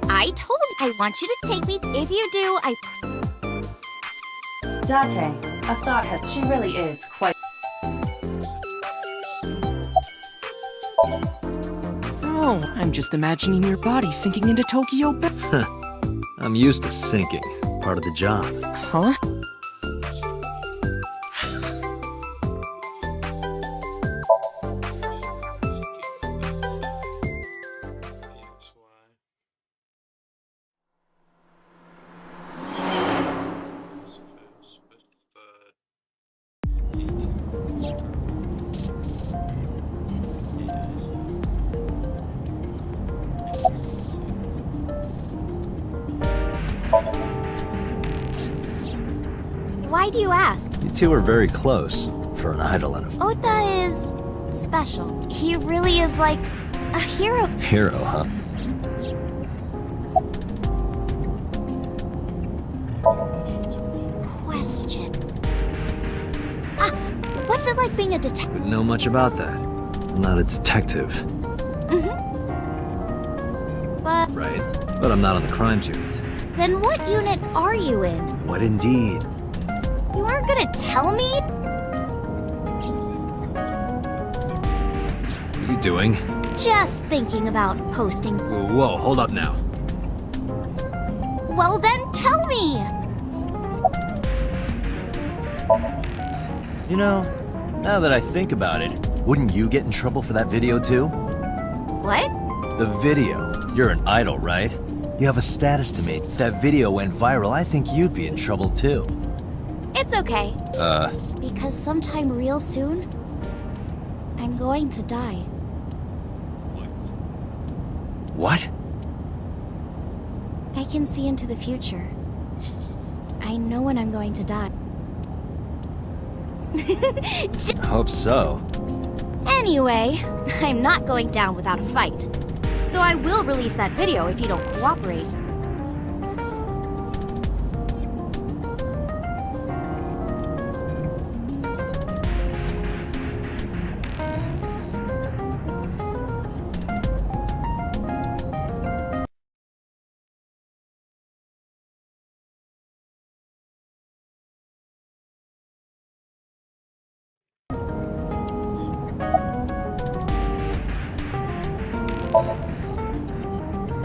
I told you, I want you to take me, if you do, Date, a thought has... She really is quite... Oh, I'm just imagining your body sinking into Tokyo Bay. I'm used to sinking. Part of the job. Huh? Why do you ask? You two are very close for an idol and a Ota is special. He really is like a hero. hero, huh? Question. What's it like being a detective? Wouldn't know much about that. I'm not a detective. But Right. But I'm not on the crimes unit. then what unit are you in? What indeed? You aren't gonna tell me? What are you doing? Just thinking about posting. Whoa, hold up now. Well then, tell me! You know, now that I think about it, wouldn't you get in trouble for that video too? What? The video. You're an idol, right? You have a status to meet. If that video went viral, I think you'd be in trouble too. It's okay. Because sometime real soon, I'm going to die. What? I can see into the future. I know when I'm going to die. I hope so. Anyway, I'm not going down without a fight. So I will release that video if you don't cooperate.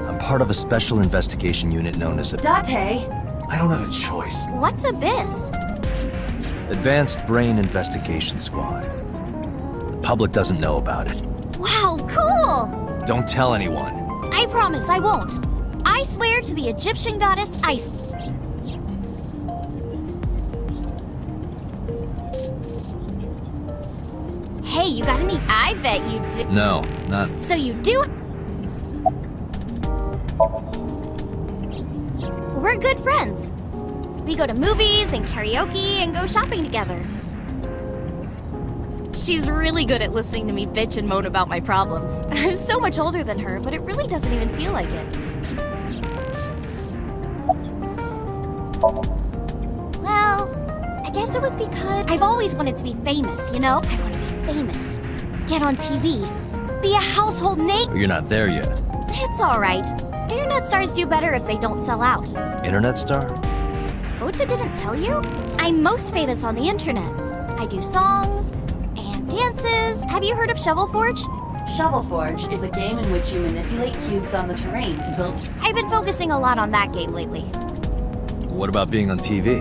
I'm part of a special investigation unit known as a... Date! I don't have a choice. What's Abyss? Advanced Brain Investigation Squad. The public doesn't know about it. Wow, cool! Don't tell anyone. I promise I won't. I swear to the Egyptian goddess Isis. Hey, you got any? I bet you do. No, not... So you do? We're good friends. We go to movies and karaoke and go shopping together. She's really good at listening to me bitch and moan about my problems. I'm so much older than her, but it really doesn't even feel like it. Well, I guess it was because I've always wanted to be famous, you know? I want to be famous. Get on TV. Be a household name. You're not there yet. It's alright. Internet stars do better if they don't sell out. Internet star? Ota didn't tell you? I'm most famous on the internet. I do songs and dances. Have you heard of Shovel Forge? Shovel Forge is a game in which you manipulate cubes on the terrain to build... I've been focusing a lot on that game lately. What about being on TV?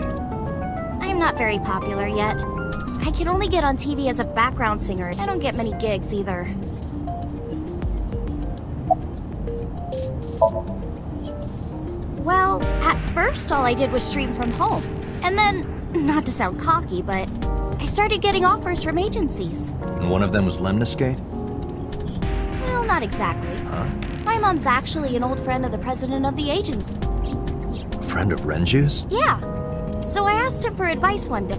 I'm not very popular yet. I can only get on TV as a background singer. I don't get many gigs either. Well, at first all I did was stream from home. And then, not to sound cocky, but I started getting offers from agencies. And one of them was Lemniscate? Well, not exactly. Huh? My mom's actually an old friend of the president of the agency. A friend of Renju's? Yeah. So I asked him for advice one day.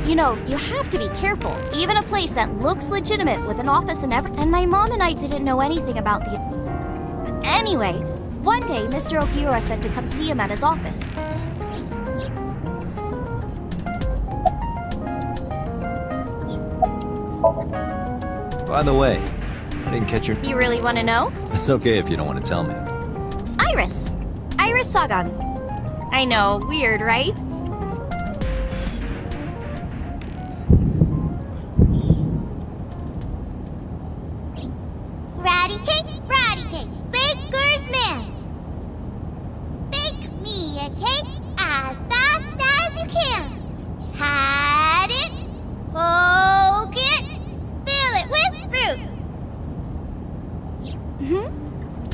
You know, you have to be careful. Even a place that looks legitimate with an office and everything. And my mom and I didn't know anything about the... Anyway, one day, Mr. Okiura said to come see him at his office. By the way, I didn't catch your... You really want to know? It's okay if you don't want to tell me. Iris. Iris Sagan. I know, weird, right? Ratty cake, baker's man. Bake me a cake as fast as you can. Had it, poke it, fill it with fruit.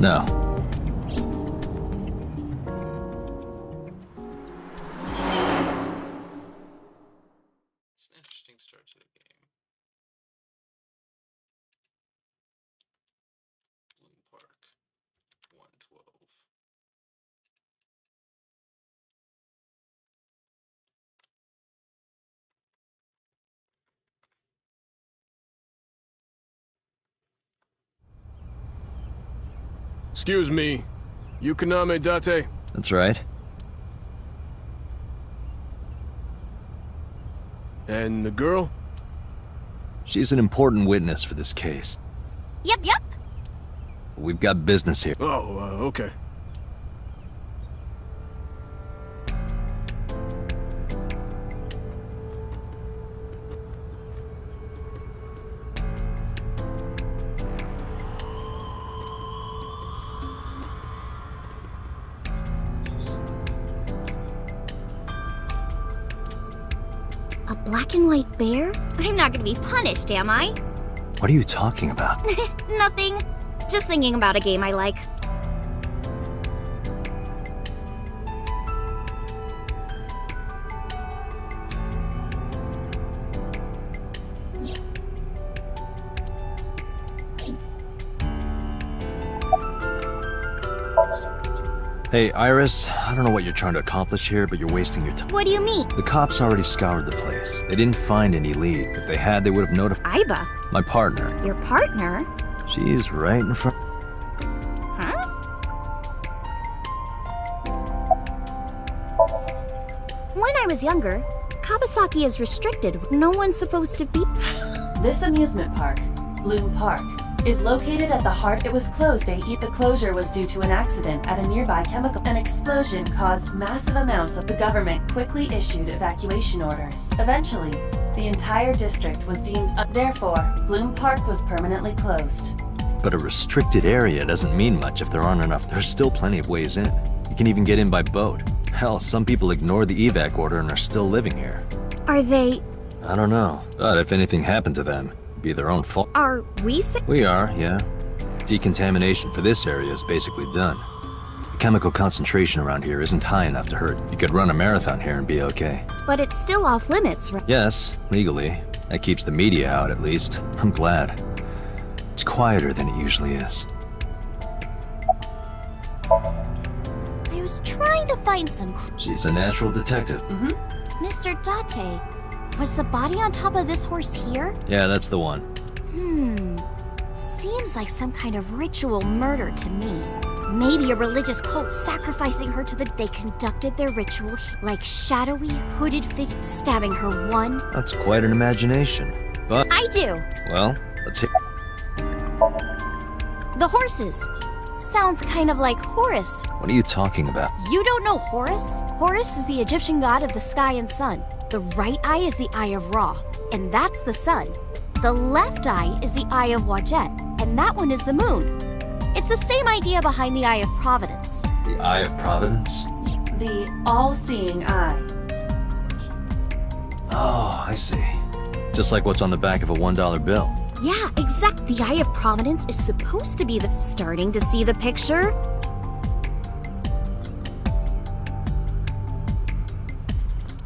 No. It's an interesting start to the game. Bloom Park, 112. Excuse me. Yukaname Date? That's right. And the girl? She's an important witness for this case. Yep. We've got business here. Oh, okay. A black and white bear? I'm not gonna be punished, am I? What are you talking about? Nothing. Just thinking about a game I like. Hey, Iris, I don't know what you're trying to accomplish here, but you're wasting your time. What do you mean? The cops already scoured the place. They didn't find any lead. If they had, they would have notified Aiba? my partner. Your partner? She's right in front. Huh? When I was younger, Kawasaki is restricted. No one's supposed to be. This amusement park, Bloom Park, is located at the heart. It was closed. The closure was due to an accident at a nearby chemical. An explosion caused massive amounts of the government quickly issued evacuation orders. Eventually, the entire district was deemed. Therefore, Bloom Park was permanently closed. But a restricted area doesn't mean much if there aren't enough. There's still plenty of ways in. You can even get in by boat. Hell, some people ignore the evac order and are still living here. Are they... I don't know. But if anything happened to them, it'd be their own fault. Are we safe? We are, yeah. Decontamination for this area is basically done. The chemical concentration around here isn't high enough to hurt. You could run a marathon here and be okay. But it's still off limits, right? Yes, legally. That keeps the media out, at least. I'm glad. It's quieter than it usually is. I was trying to find some... She's a natural detective. Mr. Date, was the body on top of this horse here? Yeah, that's the one. Seems like some kind of ritual murder to me. Maybe a religious cult sacrificing her to the... They conducted their ritual like shadowy, hooded figure stabbing her one... That's quite an imagination. But... I do! Well, let's hear... The horses. Sounds kind of like Horus. What are you talking about? You don't know Horus? Horus is the Egyptian god of the sky and sun. The right eye is the eye of Ra, and that's the sun. The left eye is the eye of Wajet, and that one is the moon. It's the same idea behind the eye of Providence. The Eye of Providence? The all-seeing eye. Oh, I see. Just like what's on the back of a $1 bill. Yeah, exact. The eye of Providence is supposed to be the... Starting to see the picture?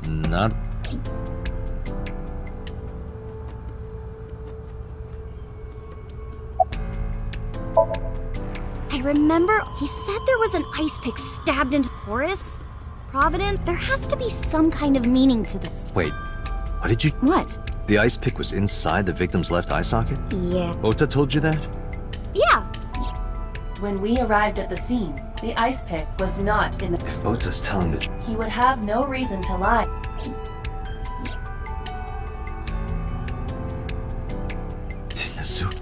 Not... I remember he said there was an ice pick stabbed into Horus. Providence? There has to be some kind of meaning to this. Wait, what did you... What? The ice pick was inside the victim's left eye socket? Yeah. Ota told you that? Yeah. When we arrived at the scene, the ice pick was not in the... If Ota's telling the truth... He would have no reason to lie. Tinazu...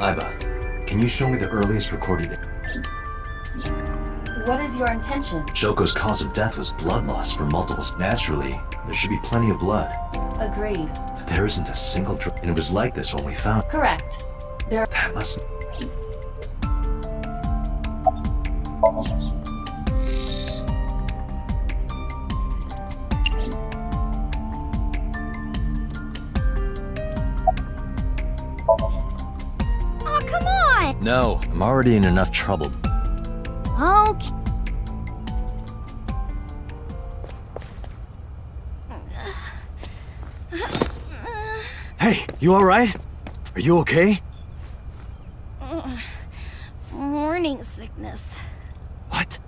Aiba, can you show me the earliest recorded... What is your intention? Shoko's cause of death was blood loss from multiple... Naturally, there should be plenty of blood. Agreed. But there isn't a single drop, and it was like this when we found... Correct. There... That must... Oh, come on! No, I'm already in enough trouble. Okay. Hey, you alright? Are you okay? Morning sickness. What?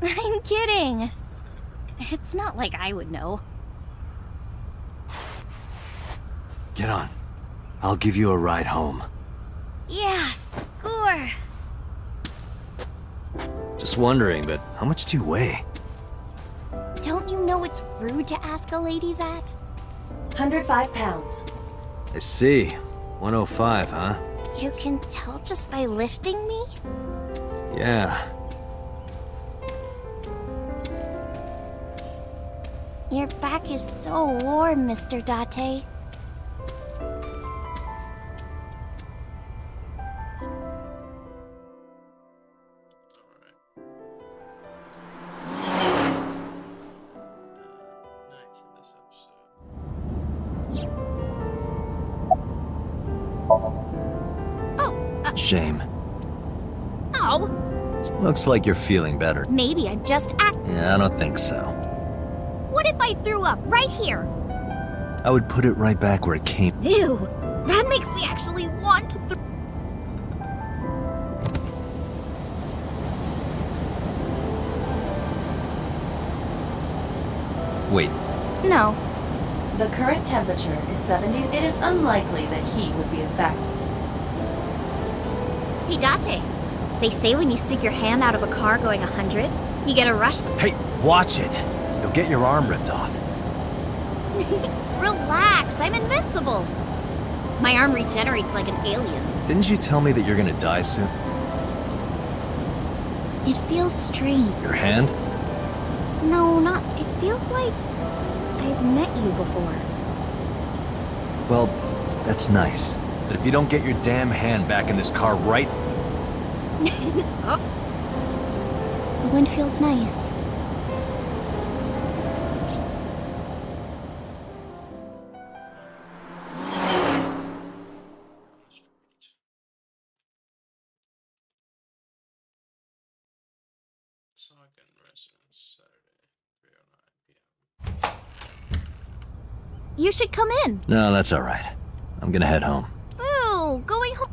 I'm kidding. It's not like I would know. Get on. I'll give you a ride home. Yeah, score. Just wondering, but how much do you weigh? Don't you know it's rude to ask a lady that? 105 pounds. I see. 105, huh? You can tell just by lifting me? Yeah. Your back is so warm, Mr. Date. Shame. Oh, Looks like you're feeling better. maybe I'm just Yeah, I don't think so. What if I threw up right here? I would put it right back where it came. Ew, that makes me actually want to Wait, No. The current temperature is 70. It is unlikely that heat would be a factor. Hey, Date. They say when you stick your hand out of a car going 100, you get a rush. hey, watch it! You'll get your arm ripped off. Relax, I'm invincible. My arm regenerates like an alien's. Didn't you tell me that you're gonna die soon? It feels strange. Your hand? No, not. It feels like I've met you before. Well, that's nice. But if you don't get your damn hand back in this car right... The wind feels nice. Saucon Residence, Saturday, 3:09 p.m. You should come in. No, that's alright. I'm gonna head home. Boo! Going home.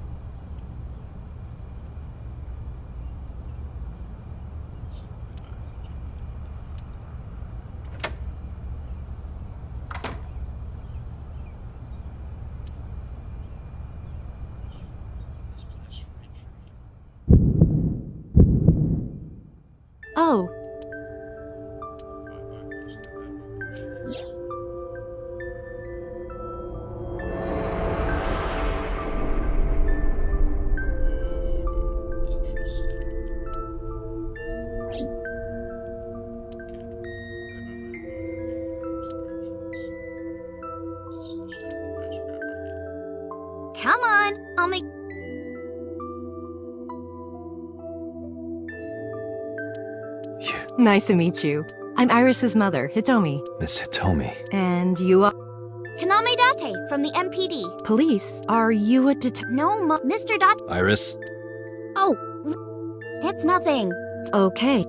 Oh, Come on, I'll make. Nice to meet you. I'm Iris's mother, Hitomi. Miss Hitomi. And you are... Kaname Date from the MPD. Police? Are you a detective? No, Mr. Date. Iris? Oh, it's nothing. Okay.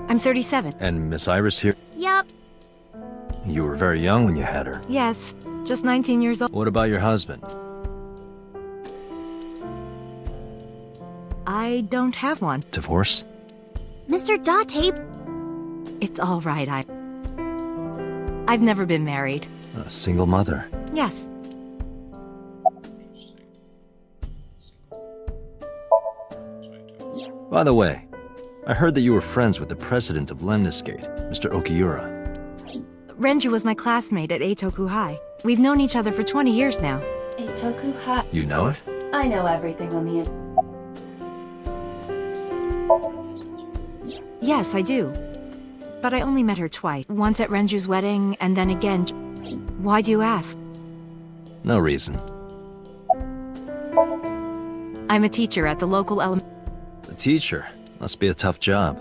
I'm 37. And Miss Iris here? Yup. You were very young when you had her. Yes, just 19 years old. What about your husband? I don't have one. Divorce? Mr. Date. It's all right, I've never been married. A single mother. Yes. By the way, I heard that you were friends with the president of Lemniscate, Mr. Okiura. Renju was my classmate at Eitoku High. We've known each other for 20 years now. Eitoku High. You know it? I know everything on the Yes, I do. But I only met her twice. Once at Renju's wedding, and then again... Why do you ask? No reason. I'm a teacher at the local A teacher? Must be a tough job.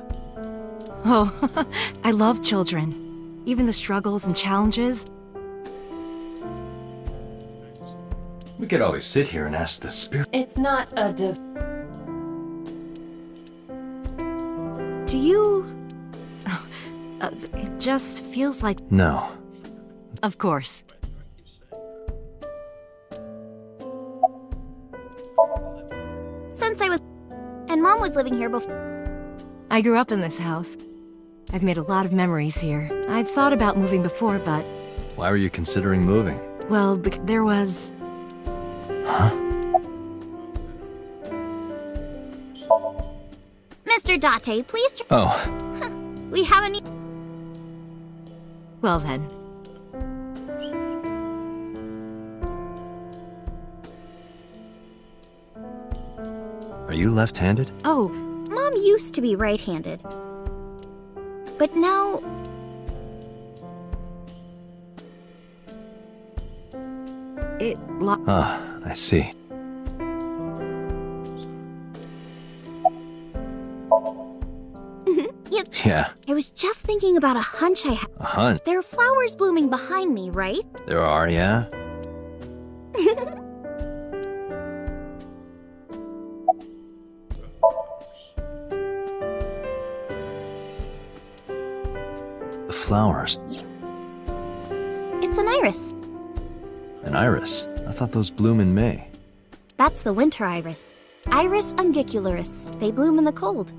Oh, I love children. Even the struggles and challenges. We could always sit here and ask the spirit. It's not a Do you... It just feels like... No. Of course. Since I was... And Mom was living here before... I grew up in this house. I've made a lot of memories here. I've thought about moving before, but... Why were you considering moving? Well, there was... Huh? Mr. Date, please... Oh. We haven't... Well then. Are you left-handed? Oh, Mom used to be right-handed. But now... Ah, I see. Yeah. I was just thinking about a hunch I had. A hunch? There are flowers blooming behind me, right? There are, yeah? The flowers. It's an iris. An iris? I thought those bloom in May. That's the winter iris. Iris ungicularis. They bloom in the cold.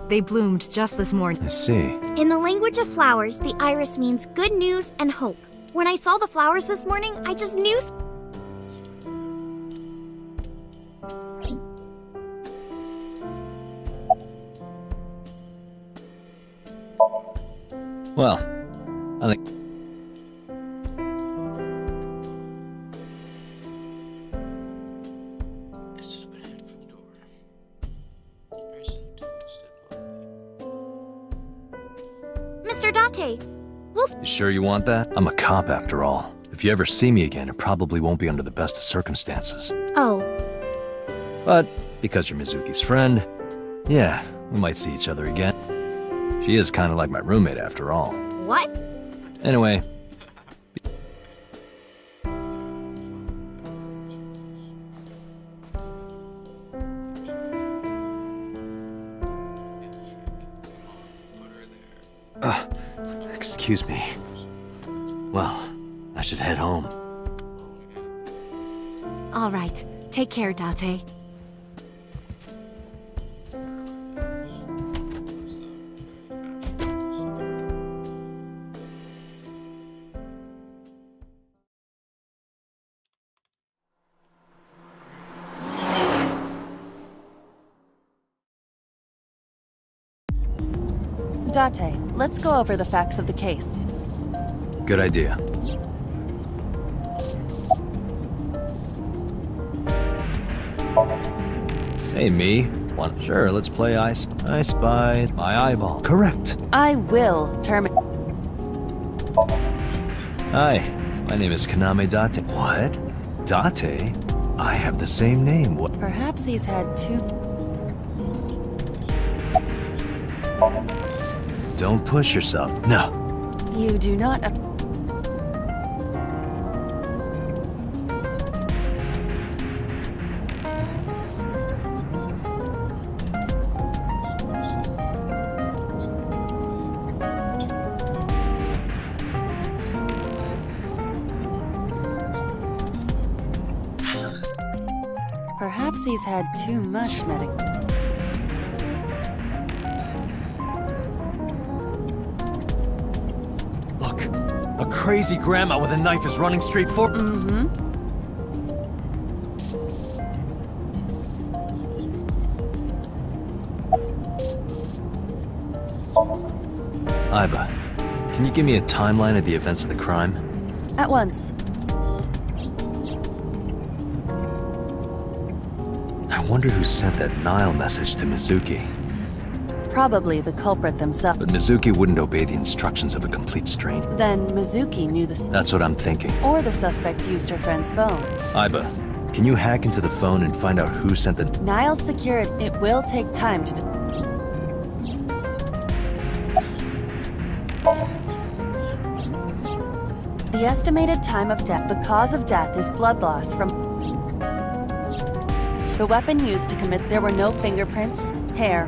They bloomed just this morning. I see. In the language of flowers, the iris means good news and hope. When I saw the flowers this morning, I just knew... Well, I think... Mr. Date, we'll... You sure you want that? I'm a cop after all. If you ever see me again, it probably won't be under the best of circumstances. Oh. But, because you're Mizuki's friend, yeah, we might see each other again. She is kind of like my roommate after all. What? Anyway. Excuse me. Well, I should head home. All right. Take care, Date. Date, let's go over the facts of the case. Good idea. Hey, me. One. Sure, let's play I Spy my eyeball. Correct. I will terminate. Hi, my name is Kaname Date. What? Date? I have the same name. What? Perhaps he's had two... Don't push yourself. No. You do not... Perhaps he's had too much medic... Look, a crazy grandma with a knife is running straight for... Mm-hmm. Aiba, can you give me a timeline of the events of the crime? At once. I wonder who sent that Nile message to Mizuki. Probably the culprit themselves. But Mizuki wouldn't obey the instructions of a complete stranger. Then Mizuki knew this. That's what I'm thinking. Or the suspect used her friend's phone. Aiba, can you hack into the phone and find out who sent the... Nile's security. It will take time to... The estimated time of death. The cause of death is blood loss from... The weapon used to commit... There were no fingerprints, hair...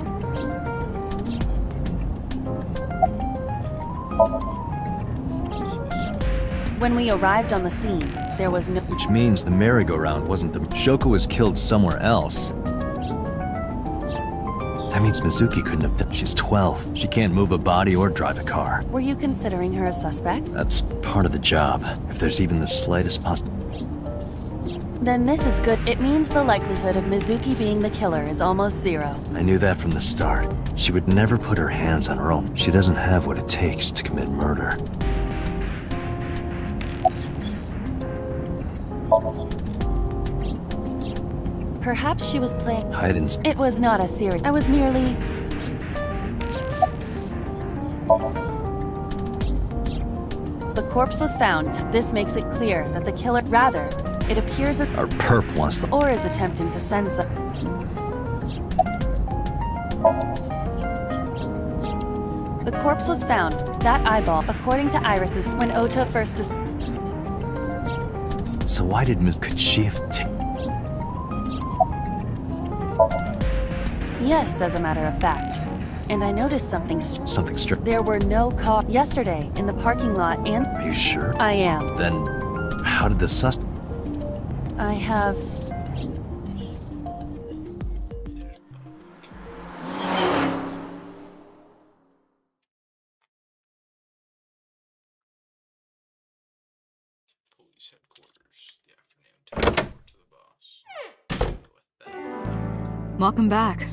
When we arrived on the scene, there was no... Which means the merry-go-round wasn't the... Shoko was killed somewhere else. That means Mizuki couldn't have done... She's 12. She can't move a body or drive a car. Were you considering her a suspect? That's part of the job. If there's even the slightest Then this is good. It means the likelihood of Mizuki being the killer is almost zero. I knew that from the start. She would never put her hands on her own. She doesn't have what it takes to commit murder. Perhaps she was playing... Hide and... It was not a serious... I was merely... The corpse was found. This makes it clear that the killer... Rather, it appears as... Our perp wants the... Or is attempting to send some... The corpse was found. That eyeball, according to Iris's, when Ota first... So why did Miss... Could she have taken... Yes, as a matter of fact. And I noticed something Something strange. There were no cars yesterday in the parking lot and... Are you sure? I am. Then, how did the I have... Police headquarters. The afternoon to the boss. Welcome back.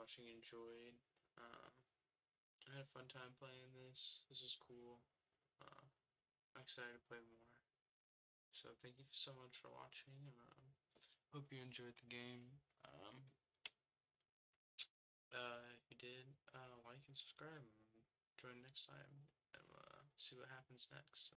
watching enjoyed. I had a fun time playing this. This was cool. I'm excited to play more. So thank you so much for watching. Hope you enjoyed the game. If you did, like and subscribe. Join next time and see what happens next.